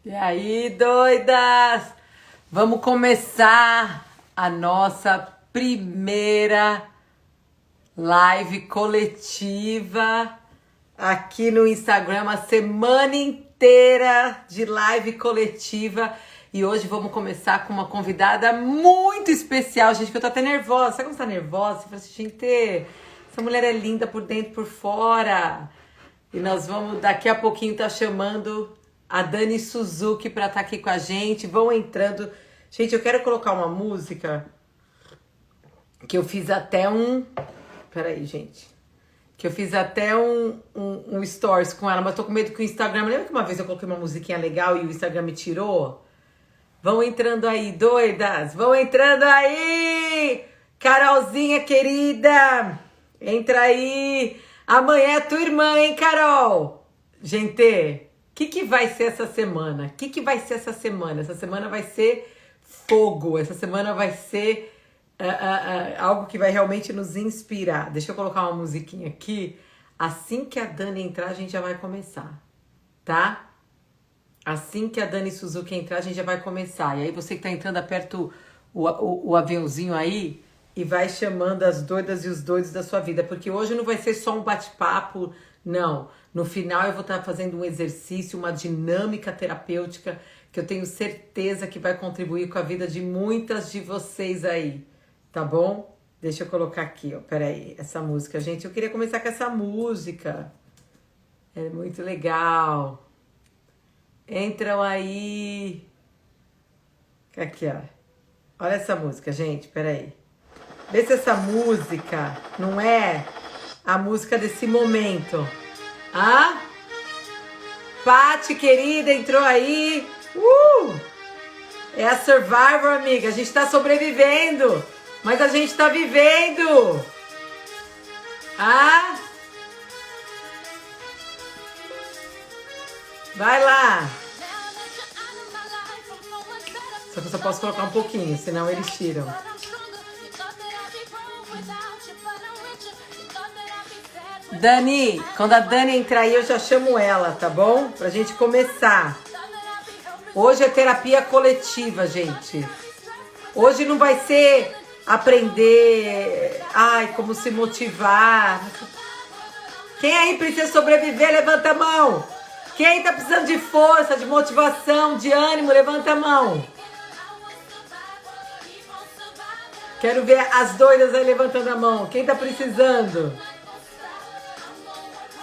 E aí, doidas? Vamos começar a nossa primeira live coletiva aqui no Instagram, a semana inteira de live coletiva. E hoje vamos começar com uma convidada muito especial, gente, que eu tô até nervosa. Sabe quando você tá nervosa? Você fala assim, gente, essa mulher é linda por dentro e por fora. E nós vamos, daqui a pouquinho, tá chamando a Dani Suzuki para estar aqui com a gente. Vão entrando. Gente, eu quero colocar uma música que eu fiz até um... Peraí, gente. Que eu fiz até um stories com ela, mas tô com medo que o Instagram... Lembra que uma vez eu coloquei uma musiquinha legal e o Instagram me tirou? Vão entrando aí, doidas! Vão entrando aí! Carolzinha querida! Entra aí! Amanhã é tua irmã, hein, Carol? Gente, o que vai ser essa semana? O que vai ser essa semana? Essa semana vai ser fogo. Essa semana vai ser algo que vai realmente nos inspirar. Deixa eu colocar uma musiquinha aqui. Assim que a Dani entrar, a gente já vai começar, tá? Assim que a Dani Suzuki entrar, a gente já vai começar. E aí você que tá entrando, aperta o aviãozinho aí e vai chamando as doidas e os doidos da sua vida. Porque hoje não vai ser só um bate-papo, não. No final eu vou estar fazendo um exercício, uma dinâmica terapêutica que eu tenho certeza que vai contribuir com a vida de muitas de vocês aí. Tá bom? Deixa eu colocar aqui, ó. Peraí, essa música. Gente, eu queria começar com essa música. É muito legal. Entram aí. Aqui, ó. Olha essa música, gente. Peraí. Vê se essa música não é a música desse momento. Ah? Pati, querida, entrou aí. É a Survivor, amiga. A gente tá sobrevivendo. Mas a gente tá vivendo. Ah? Vai lá. Só que eu só posso colocar um pouquinho, senão eles tiram. Dani, quando a Dani entrar aí, eu já chamo ela, tá bom? Pra gente começar. Hoje é terapia coletiva, gente. Hoje não vai ser aprender, como se motivar. Quem aí precisa sobreviver, levanta a mão. Quem tá precisando de força, de motivação, de ânimo, levanta a mão. Quero ver as doidas aí levantando a mão. Quem tá precisando?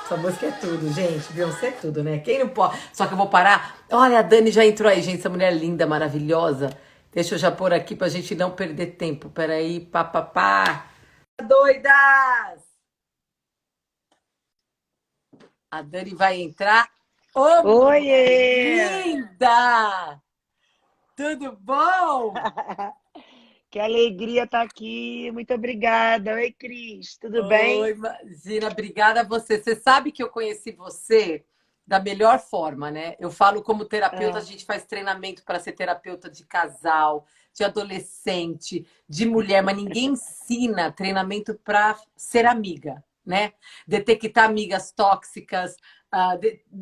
Essa música é tudo, gente. Beyoncé é tudo, né? Quem não pode? Só que eu vou parar. Olha, a Dani já entrou aí, gente. Essa mulher linda, maravilhosa. Deixa eu já pôr aqui pra gente não perder tempo. Peraí, pá. Doidas! A Dani vai entrar. Ô, Oiê! linda! Tudo bom? Que alegria estar aqui. Muito obrigada. Oi, Cris. Tudo Oi, bem? imagina, obrigada a você. Você sabe que eu conheci você da melhor forma, né? Eu falo como terapeuta, a Ah, gente faz treinamento para ser terapeuta de casal, de adolescente, de mulher, mas ninguém ensina treinamento para ser amiga, né? Detectar amigas tóxicas,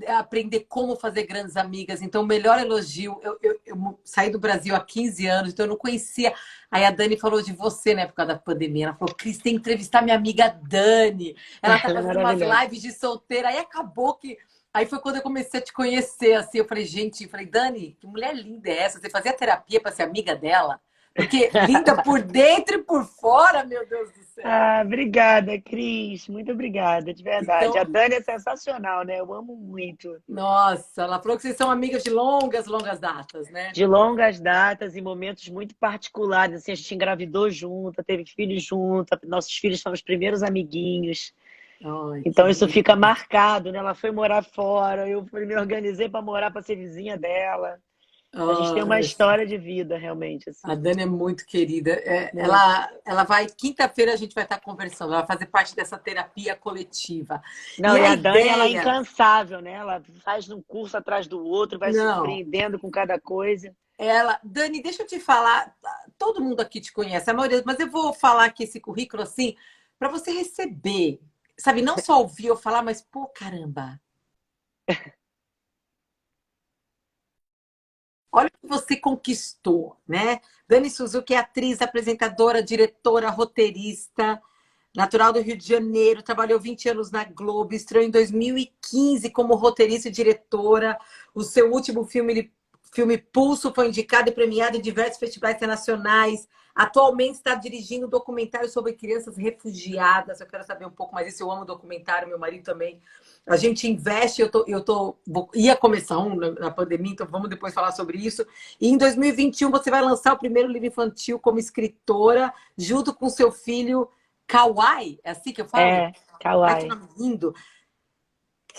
aprender como fazer grandes amigas. Então, o melhor elogio, eu saí do Brasil há 15 anos, então eu não conhecia. Aí a Dani falou de você na época da pandemia. Ela falou, Cris, tem que entrevistar minha amiga Dani. Ela tá fazendo umas maravilhoso. lives de solteira. Aí acabou que... Aí foi quando eu comecei a te conhecer, assim. Eu falei, gente, Dani, que mulher linda é essa? Você fazia terapia para ser amiga dela? Porque linda por dentro e por fora, meu Deus do céu. Ah, obrigada, Cris. Muito obrigada, de verdade. A Então, Dani é sensacional, né? Eu amo muito. nossa, ela falou que vocês são amigas de longas datas, né? De longas datas e momentos muito particulares. Assim, a gente engravidou junto, teve filhos junto, nossos filhos são os primeiros amiguinhos. Ai, que Então isso fica lindo. marcado, né? Ela foi morar fora, me organizei para morar para ser vizinha dela. A gente tem uma Olha, história de vida, realmente, a assim. Dani é muito querida. Muito. Ela vai, quinta-feira a gente vai estar conversando, ela vai fazer parte dessa terapia coletiva. E Não, e a a Dani, ela é ideia, incansável, né? Ela faz um curso atrás do outro, vai não, surpreendendo com cada coisa. Dani, deixa eu te falar, todo mundo aqui te conhece, a maioria, mas eu vou falar aqui esse currículo assim, para você receber, sabe, não só ouvir eu falar, mas pô, caramba, olha o que você conquistou, né? Dani Suzuki é atriz, apresentadora, diretora, roteirista, natural do Rio de Janeiro, trabalhou 20 anos na Globo, estreou em 2015 como roteirista e diretora. O seu último filme Pulso foi indicado e premiado em diversos festivais internacionais. Atualmente está dirigindo um documentário sobre crianças refugiadas. Eu quero saber um pouco mais disso. Eu amo documentário, meu marido também. A gente investe, ia começar na pandemia, então vamos depois falar sobre isso. E em 2021 você vai lançar o primeiro livro infantil como escritora, junto com seu filho Kawai, é assim que eu falo? É, Ai, que Kawaii. nome lindo.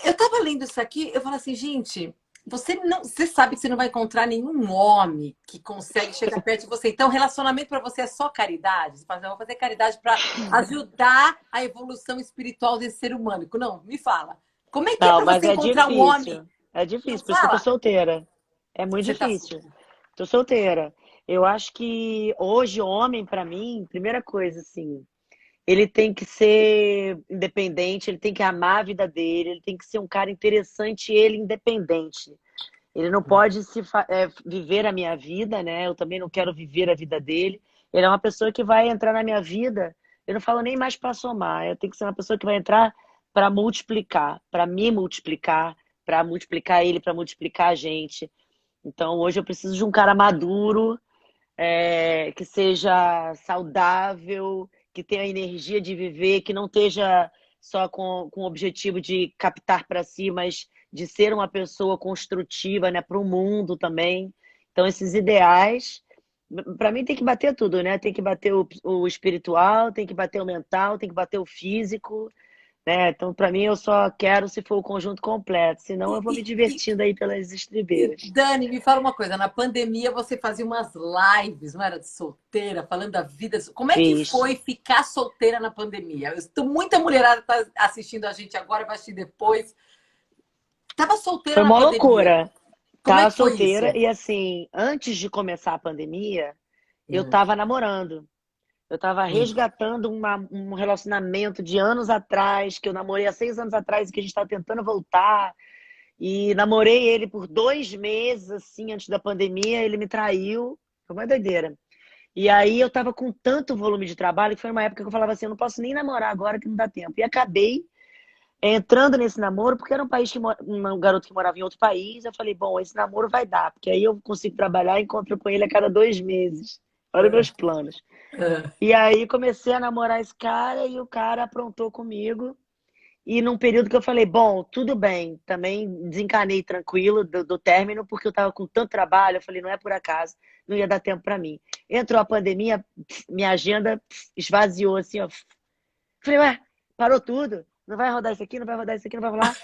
Eu tava lendo isso aqui, eu falo assim, gente, você sabe que você não vai encontrar nenhum homem que consegue chegar perto de você. Então, relacionamento para você é só caridade. Você fala, eu vou fazer caridade para ajudar a evolução espiritual desse ser humano. Não, me fala. Como é que é Não, para mas você é encontrar um homem? difícil. É Não difícil, por isso que eu tô fala? solteira. É muito Você tá difícil. solteira. Tô solteira. Eu acho que hoje, homem, pra mim, primeira coisa, assim, ele tem que ser independente, ele tem que amar a vida dele, ele tem que ser um cara interessante e ele independente. Ele não pode viver a minha vida, né? Eu também não quero viver a vida dele. Ele é uma pessoa que vai entrar na minha vida. Eu não falo nem mais para somar. Eu tenho que ser uma pessoa que vai entrar para multiplicar, para me multiplicar, para multiplicar ele, para multiplicar a gente. Então, hoje eu preciso de um cara maduro, que seja saudável, que tenha energia de viver, que não esteja só com o objetivo de captar para si, mas de ser uma pessoa construtiva, né, para o mundo também. Então, esses ideais, para mim, tem que bater tudo, né? Tem que bater o espiritual, tem que bater o mental, tem que bater o físico, né? Então, para mim, eu só quero se for o conjunto completo, senão eu E, vou me e, e, divertindo aí pelas estribeiras. Dani, me fala uma coisa. Na pandemia você fazia umas lives, não era de solteira, falando da vida. Como é que Fiz. foi ficar solteira na pandemia? Muita mulherada tá assistindo a gente agora, vai assistir depois. Tava solteira Foi na uma pandemia. loucura. Como é Tava que foi solteira isso? e assim, antes de começar a pandemia, eu Hum, tava namorando. Eu tava hum. resgatando um relacionamento de anos atrás, que eu namorei há 6 anos atrás e que a gente tava tentando voltar. E namorei ele por 2 meses, assim, antes da pandemia, ele me traiu. Foi uma doideira. E aí eu tava com tanto volume de trabalho que foi uma época que eu falava assim, eu não posso nem namorar agora que não dá tempo. E acabei entrando nesse namoro, porque era um país um garoto que morava em outro país. Eu falei, bom, esse namoro vai dar, porque aí eu consigo trabalhar e encontro com ele a cada 2 meses. Olha meus planos. Ah, E aí comecei a namorar esse cara e o cara aprontou comigo. E num período que eu falei, bom, tudo bem, também desencanei tranquilo do término, porque eu tava com tanto trabalho, eu falei, não é por acaso, não ia dar tempo para mim. Entrou a pandemia, minha agenda esvaziou assim, ó. Falei, ué, parou tudo? Não vai rodar isso aqui, não vai rodar isso aqui, não vai rolar?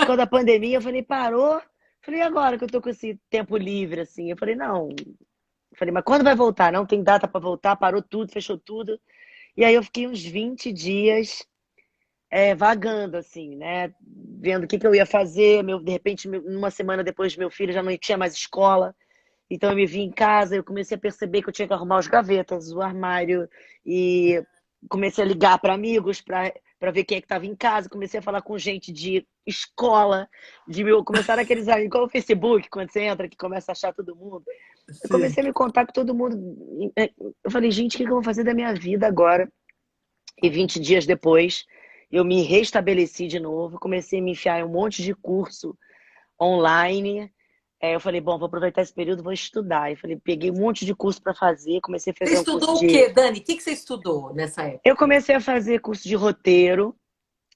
Quando a pandemia, eu falei, parou? Falei, e agora que eu tô com esse tempo livre, assim? Eu falei, não. Eu falei, mas quando vai voltar? Não tem data para voltar, parou tudo, fechou tudo. E aí eu fiquei uns 20 dias vagando, assim, né? Vendo o que eu ia fazer. De repente, uma semana depois, meu filho já não tinha mais escola. Então eu me vi em casa, eu comecei a perceber que eu tinha que arrumar os gavetas, o armário, e comecei a ligar para amigos para ver quem é que estava em casa, comecei a falar com gente de escola, começaram aqueles amigos, igual o Facebook, quando você entra, que começa a achar todo mundo. Eu sim. comecei a me contar com todo mundo. Eu falei, gente, o que eu vou fazer da minha vida agora? E 20 dias depois, eu me restabeleci de novo, comecei a me enfiar em um monte de curso online. Eu falei, bom, vou aproveitar esse período, vou estudar. Eu falei, peguei um monte de curso para fazer, comecei a Você fazer um curso estudou o de. quê, Dani? O que você estudou nessa Eu época? comecei a fazer curso de roteiro,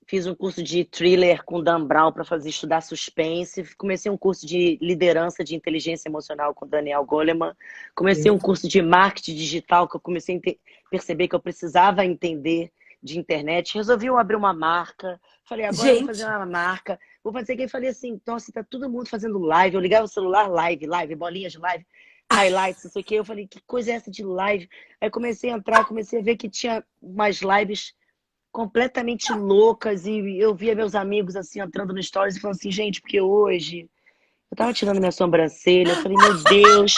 fiz um curso de thriller com Dan Brown para fazer estudar suspense, comecei um curso de liderança de inteligência emocional com Daniel Goleman, comecei um Sim. curso de marketing digital que eu comecei a perceber que eu precisava entender de internet, resolvi eu abrir uma marca, falei, agora eu vou fazer Gente, uma marca, vou fazer que eu falei assim, nossa, tá todo mundo fazendo live, eu ligava o celular, live, bolinhas de live, highlights, não sei o que, eu falei, que coisa é essa de live? Aí comecei a entrar, comecei a ver que tinha umas lives completamente loucas e eu via meus amigos assim entrando no stories e falando assim, gente, porque hoje eu tava tirando minha sobrancelha, eu falei, meu Deus,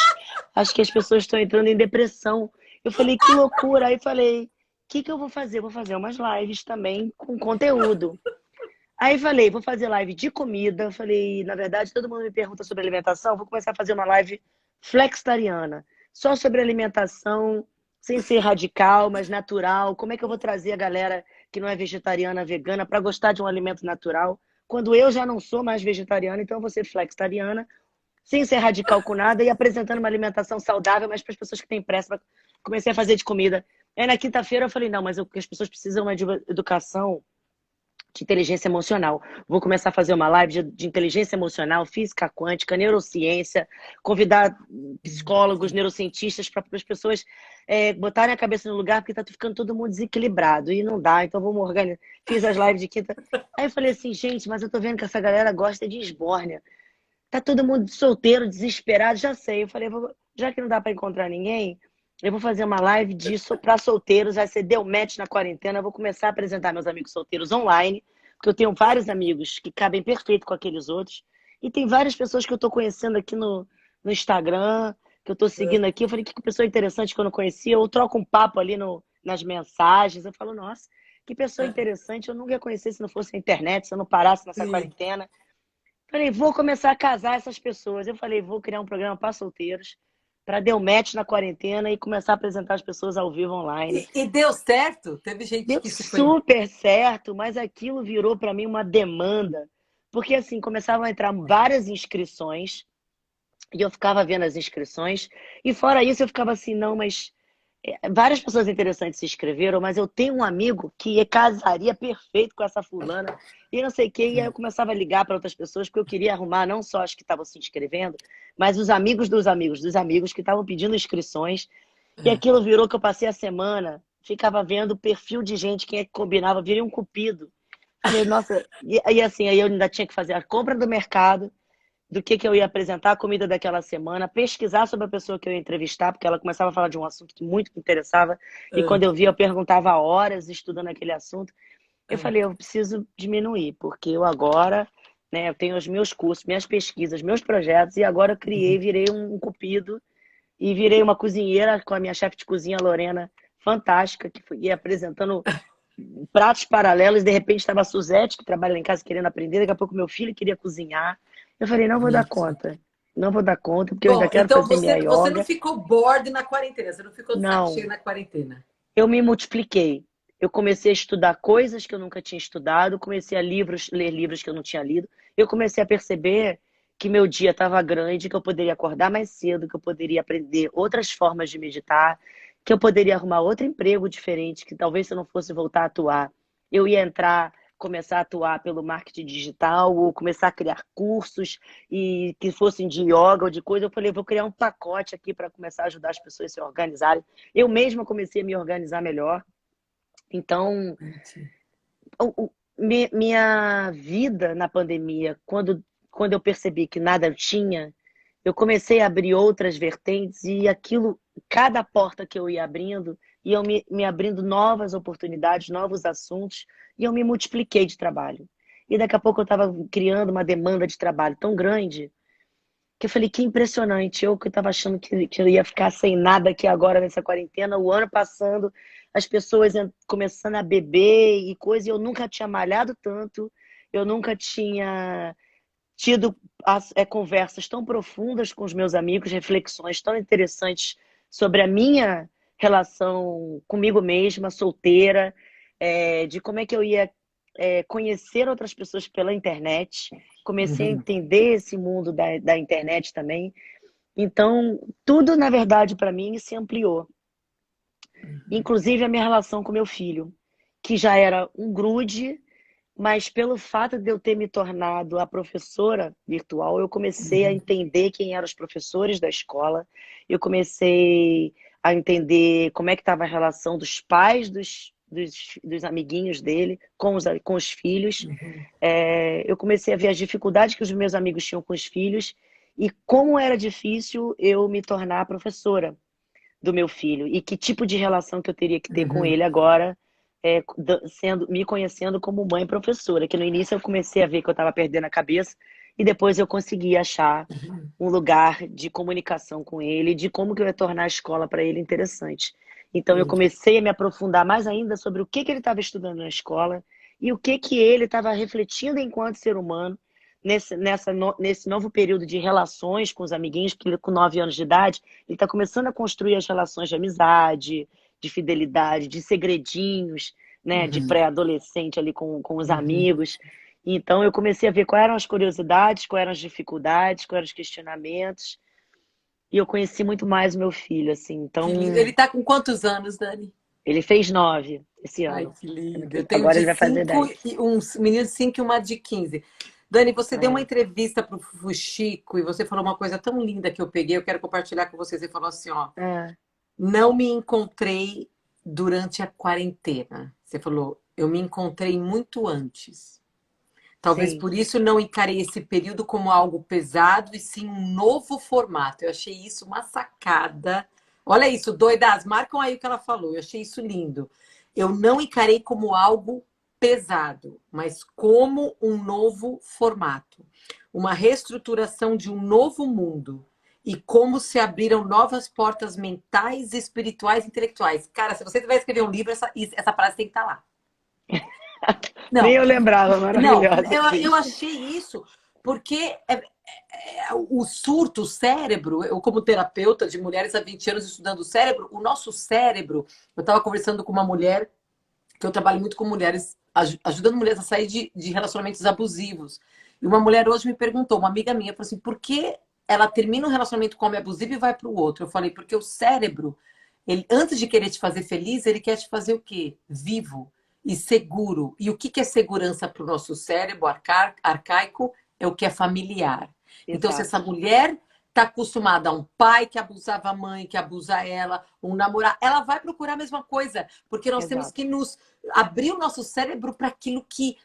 acho que as pessoas estão entrando em depressão. Eu falei, que loucura. Aí falei, o que eu vou fazer? Vou fazer umas lives também com conteúdo. Aí falei, vou fazer live de comida. Falei, na verdade, todo mundo me pergunta sobre alimentação, vou começar a fazer uma live flexitariana, só sobre alimentação, sem ser radical, mas natural. Como é que eu vou trazer a galera que não é vegetariana, vegana, para gostar de um alimento natural? Quando eu já não sou mais vegetariana, então eu vou ser flexitariana, sem ser radical com nada e apresentando uma alimentação saudável, mas para as pessoas que têm pressa. Comecei a fazer de comida. Aí na quinta-feira eu falei, não, mas o que as pessoas precisam é de educação de inteligência emocional. Vou começar a fazer uma live de inteligência emocional, física quântica, neurociência, convidar psicólogos, neurocientistas para as pessoas botarem a cabeça no lugar, porque está ficando todo mundo desequilibrado e não dá, então vamos organizar. Fiz as lives de quinta. Aí eu falei assim, gente, mas eu tô vendo que essa galera gosta de esbórnia. Tá todo mundo solteiro, desesperado, já sei. Eu falei, já que não dá para encontrar ninguém, eu vou fazer uma live disso para solteiros, vai ser Deu Match na quarentena. Eu vou começar a apresentar meus amigos solteiros online, porque eu tenho vários amigos que cabem perfeito com aqueles outros. E tem várias pessoas que eu tô conhecendo aqui no Instagram, que eu tô seguindo aqui. Eu falei, que pessoa interessante que eu não conhecia. Eu troco um papo ali nas mensagens. Eu falo, nossa, que pessoa interessante. Eu nunca ia conhecer se não fosse a internet, se eu não parasse nessa Sim. quarentena. Falei, vou começar a casar essas pessoas. Eu falei, vou criar um programa para solteiros, para dar um match na quarentena e começar a apresentar as pessoas ao vivo online. E deu certo? Teve gente Deu que se foi. super certo, mas aquilo virou para mim uma demanda. Porque assim, começavam a entrar várias inscrições e eu ficava vendo as inscrições. E fora isso, eu ficava assim, não, mas várias pessoas interessantes se inscreveram, mas eu tenho um amigo que casaria perfeito com essa fulana e não sei o quê. E aí eu começava a ligar para outras pessoas, porque eu queria arrumar não só as que estavam se inscrevendo, mas os amigos dos amigos dos amigos que estavam pedindo inscrições. E aquilo virou que eu passei a semana, ficava vendo o perfil de gente, quem é que combinava, virei um cupido. Falei, nossa, e assim, aí eu ainda tinha que fazer a compra do mercado, do que eu ia apresentar, a comida daquela semana, pesquisar sobre a pessoa que eu ia entrevistar, porque ela começava a falar de um assunto que muito me interessava, e quando eu via, eu perguntava horas estudando aquele assunto. Eu falei, eu preciso diminuir, porque eu agora, né, eu tenho os meus cursos, minhas pesquisas, meus projetos, e agora eu criei, virei um cupido, e virei uma cozinheira com a minha chefe de cozinha, Lorena, fantástica, que ia apresentando pratos paralelos, de repente estava a Suzete, que trabalha lá em casa querendo aprender, daqui a pouco meu filho queria cozinhar. Eu falei, não vou dar Mentira. conta. Não vou dar conta, porque eu ainda Bom, quero então fazer minha você não yoga. ficou bored na quarentena, você não ficou de saco cheio Não, na quarentena. eu me multipliquei. Eu comecei a estudar coisas que eu nunca tinha estudado, comecei a ler livros que eu não tinha lido. Eu comecei a perceber que meu dia estava grande, que eu poderia acordar mais cedo, que eu poderia aprender outras formas de meditar, que eu poderia arrumar outro emprego diferente, que talvez se eu não fosse voltar a atuar, eu ia entrar, começar a atuar pelo marketing digital, ou começar a criar cursos e que fossem de yoga ou de coisa. Eu falei, vou criar um pacote aqui para começar a ajudar as pessoas a se organizarem. Eu mesma comecei a me organizar melhor. Então, Mentira. minha vida na pandemia, quando eu percebi que nada eu tinha, eu comecei a abrir outras vertentes e aquilo, cada porta que eu ia abrindo, iam me abrindo novas oportunidades, novos assuntos, e eu me multipliquei de trabalho. E daqui a pouco eu estava criando uma demanda de trabalho tão grande que eu falei, que impressionante. Eu que estava achando que eu ia ficar sem nada aqui agora nessa quarentena, o ano passando, as pessoas começando a beber e coisa, e eu nunca tinha malhado tanto, eu nunca tinha tido conversas tão profundas com os meus amigos, reflexões tão interessantes sobre a minha relação comigo mesma, solteira, de como é que eu ia conhecer outras pessoas pela internet. Comecei a Uhum. entender esse mundo da internet também. Então, tudo, na verdade, para mim, se ampliou. Inclusive a minha relação com meu filho, que já era um grude, mas pelo fato de eu ter me tornado a professora virtual, eu comecei a Uhum. entender quem eram os professores da escola, eu comecei a entender como é que estava a relação dos pais dos amiguinhos dele com os filhos. Uhum. Eu comecei a ver as dificuldades que os meus amigos tinham com os filhos e como era difícil eu me tornar professora do meu filho e que tipo de relação que eu teria que ter com Uhum. ele agora, me conhecendo como mãe professora, que no início eu comecei a ver que eu estava perdendo a cabeça e depois eu consegui achar um lugar de comunicação com ele, de como que eu ia tornar a escola para ele interessante. Então eu Legal. comecei a me aprofundar mais ainda sobre o que ele estava estudando na escola e o que ele estava refletindo enquanto ser humano, nesse novo período de relações com os amiguinhos, porque ele, com 9 anos de idade, ele está começando a construir as relações de amizade, de fidelidade, de segredinhos, né, de Uhum, pré-adolescente ali com os uhum. amigos. Então eu comecei a ver quais eram as curiosidades, quais eram as dificuldades, quais eram os questionamentos, e eu conheci muito mais o meu filho, assim. Que lindo. Então, Ele tá com quantos anos, Dani? ele fez 9 esse Ai, ano. que lindo. Eu tenho Agora de ele vai fazer 5 10. e um menino de 5 e uma de 15. Dani, você deu uma É, entrevista para o Fuxico e você falou uma coisa tão linda que eu peguei, eu quero compartilhar com vocês. Você falou assim, ó, é, não me encontrei durante a quarentena. Você falou, eu me encontrei muito antes. Talvez sim. por isso não encarei esse período como algo pesado e sim um novo formato. Eu achei isso uma sacada. Olha isso, doidas, marcam aí o que ela falou. Eu achei isso lindo. Eu não encarei como algo pesado, mas como um novo formato, uma reestruturação de um novo mundo e como se abriram novas portas mentais, espirituais, intelectuais. Cara, se você vai escrever um livro, essa frase tem que estar lá. Nem Não, eu lembrava, não, maravilhosa, eu sim. achei isso porque o surto, o cérebro, eu como terapeuta de mulheres há 20 anos estudando o cérebro, o nosso cérebro, eu estava conversando com uma mulher, que eu trabalho muito com mulheres, ajudando mulheres a sair de relacionamentos abusivos. E uma mulher hoje me perguntou, uma amiga minha, falou assim, por que ela termina um relacionamento com homem abusivo e vai para o outro? Eu falei, porque o cérebro, ele, antes de querer te fazer feliz, ele quer te fazer o quê? Vivo e seguro. E o que que é segurança para o nosso cérebro arcaico? É o que é familiar. Então, se essa Exato, mulher está acostumada a um pai que abusava a mãe, que abusa ela, um namorado, ela vai procurar a mesma coisa, porque nós temos exato. que nos abrir o nosso cérebro para aquilo que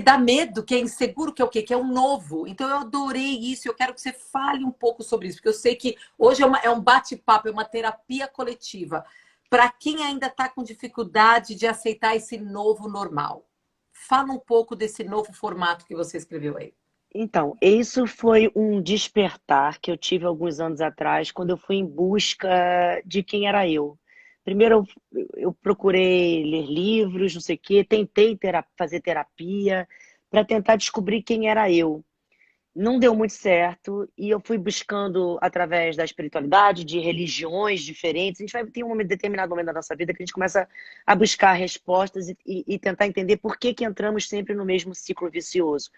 dá medo, que é inseguro, que é o quê? Que é o novo. Então eu adorei isso, eu quero que você fale um pouco sobre isso, porque eu sei que hoje é um bate-papo, é uma terapia coletiva. Para quem ainda está com dificuldade de aceitar esse novo normal. Fala um pouco desse novo formato que você escreveu aí. Então, isso foi um despertar que eu tive alguns anos atrás, quando eu fui em busca de quem era eu. Primeiro, eu procurei ler livros, não sei o quê, tentei fazer terapia para tentar descobrir quem era eu. Não deu muito certo e eu fui buscando através da espiritualidade, de religiões diferentes. A gente vai ter um determinado momento da nossa vida que a gente começa a buscar respostas e tentar entender por que que entramos sempre no mesmo ciclo vicioso.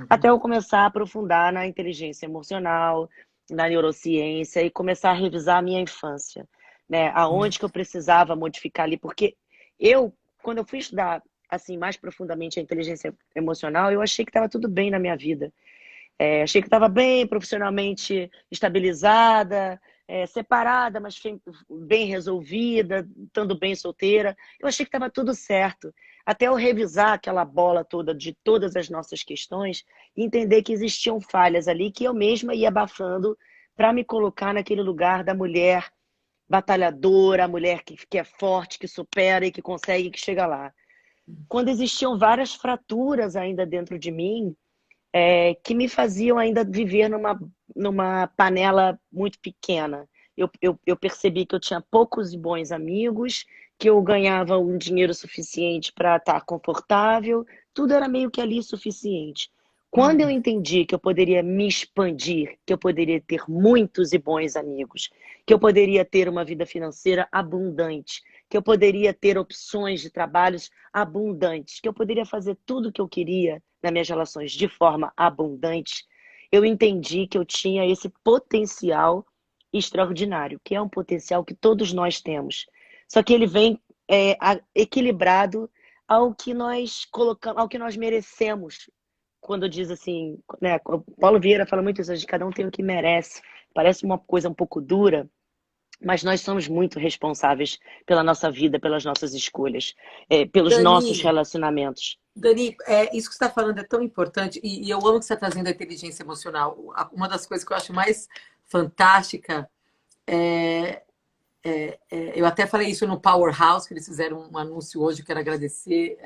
Até Uhum. eu começar a aprofundar na inteligência emocional, na neurociência e começar a revisar a minha infância, né? Aonde que eu precisava modificar ali, porque eu, quando eu fui estudar assim mais profundamente a inteligência emocional, eu achei que estava tudo bem na minha vida. Achei que estava bem profissionalmente estabilizada, separada, mas bem resolvida, estando bem solteira. Eu achei que estava tudo certo. Até eu revisar aquela bola toda de todas as nossas questões e entender que existiam falhas ali que eu mesma ia abafando para me colocar naquele lugar da mulher batalhadora, a mulher que é forte, que supera e que consegue, que chega lá. Quando existiam várias fraturas ainda dentro de mim, que me faziam ainda viver numa panela muito pequena. Eu percebi que eu tinha poucos e bons amigos, que eu ganhava um dinheiro suficiente para estar confortável, tudo era meio que ali suficiente. Quando eu Hum. entendi que eu poderia me expandir, que eu poderia ter muitos e bons amigos, que eu poderia ter uma vida financeira abundante, que eu poderia ter opções de trabalhos abundantes, que eu poderia fazer tudo o que eu queria nas minhas relações de forma abundante, eu entendi que eu tinha esse potencial extraordinário, que é um potencial que todos nós temos. Só que ele vem equilibrado ao que nós colocamos, ao que nós merecemos. Quando diz assim, né, o Paulo Vieira fala muito isso, de cada um tem o que merece. Parece uma coisa um pouco dura, mas nós somos muito responsáveis pela nossa vida, pelas nossas escolhas, pelos nossos Dani, relacionamentos. Dani, isso que você está falando é tão importante e eu amo que você está trazendo a inteligência emocional. Uma das coisas que eu acho mais fantástica eu até falei isso no Powerhouse, que eles fizeram um anúncio hoje, quero agradecer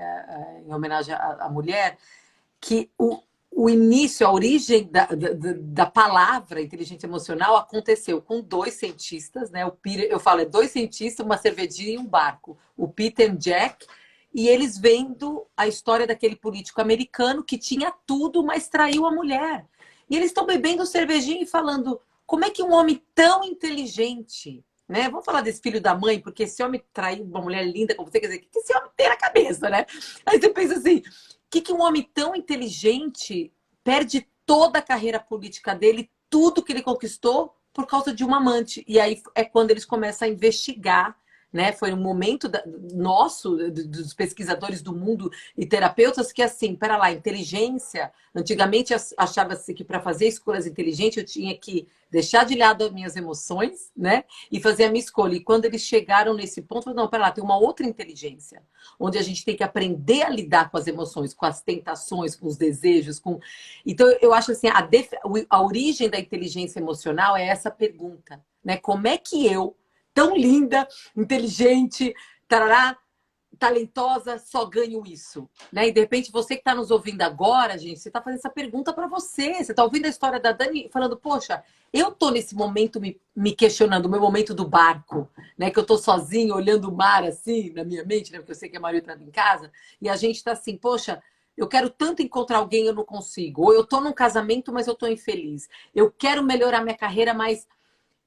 em homenagem à mulher, que o início, a origem da palavra inteligência emocional aconteceu com dois cientistas, né? Eu falo, é dois cientistas, uma cervejinha e um barco. O Peter e Jack, e eles vendo a história daquele político americano que tinha tudo, mas traiu a mulher. E eles estão bebendo cervejinha e falando, como é que um homem tão inteligente, né? Vamos falar desse filho da mãe, porque esse homem traiu uma mulher linda como você, quer dizer, o que esse homem tem na cabeça, né? Aí você pensa assim, o que um homem tão inteligente perde toda a carreira política dele, tudo que ele conquistou, por causa de uma amante. E aí é quando eles começam a investigar, né? Foi um momento nosso, dos pesquisadores do mundo e terapeutas, que assim, pera lá, inteligência. Antigamente achava-se que para fazer escolhas inteligentes eu tinha que deixar de lado as minhas emoções, né? E fazer a minha escolha. E quando eles chegaram nesse ponto, não, pera lá, tem uma outra inteligência, onde a gente tem que aprender a lidar com as emoções, com as tentações, com os desejos, com. Então, eu acho assim, a origem da inteligência emocional é essa pergunta, né? Como é que eu, tão linda, inteligente, tarará, talentosa, só ganho isso, né? E de repente você que está nos ouvindo agora, gente, você está fazendo essa pergunta para você. Você está ouvindo a história da Dani falando, poxa, eu tô nesse momento me questionando, o meu momento do barco, né? Que eu tô sozinha olhando o mar assim na minha mente, né? Porque eu sei que a Maria está em casa e a gente está assim, poxa. Eu quero tanto encontrar alguém, eu não consigo. Ou eu tô num casamento, mas eu tô infeliz. Eu quero melhorar minha carreira, mas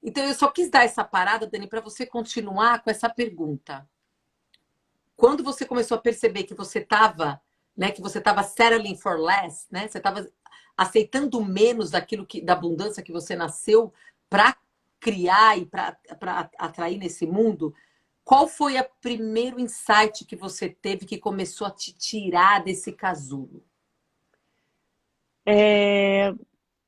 então, eu só quis dar essa parada, Dani, para você continuar com essa pergunta. Quando você começou a perceber que você estava, né, que você estava settling for less, né, você estava aceitando menos daquilo da abundância que você nasceu para criar e para atrair nesse mundo, qual foi o primeiro insight que você teve que começou a te tirar desse casulo? É,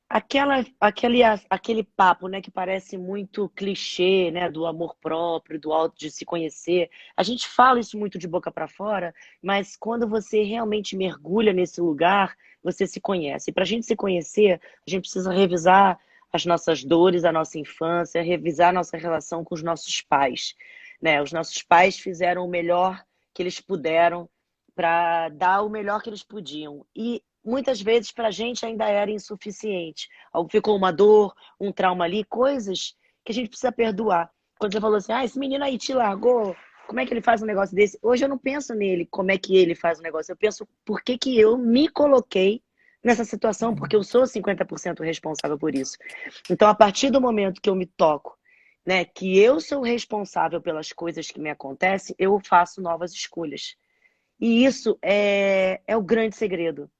aquele papo, né, que parece muito clichê, né, do amor próprio, do auto de se conhecer. A gente fala isso muito de boca para fora, mas quando você realmente mergulha nesse lugar, você se conhece. E para a gente se conhecer, a gente precisa revisar as nossas dores, a nossa infância, revisar a nossa relação com os nossos pais, né? Os nossos pais fizeram o melhor que eles puderam para dar o melhor que eles podiam. E muitas vezes para a gente ainda era insuficiente. Ficou uma dor, um trauma ali, coisas que a gente precisa perdoar. Quando você falou assim, ah, esse menino aí te largou, como é que ele faz um negócio desse? Hoje eu não penso nele, como é que ele faz um negócio. Eu penso por que que eu me coloquei nessa situação, porque eu sou 50% responsável por isso. Então, a partir do momento que eu me toco, né, que eu sou responsável pelas coisas que me acontecem, eu faço novas escolhas. E isso é o grande segredo.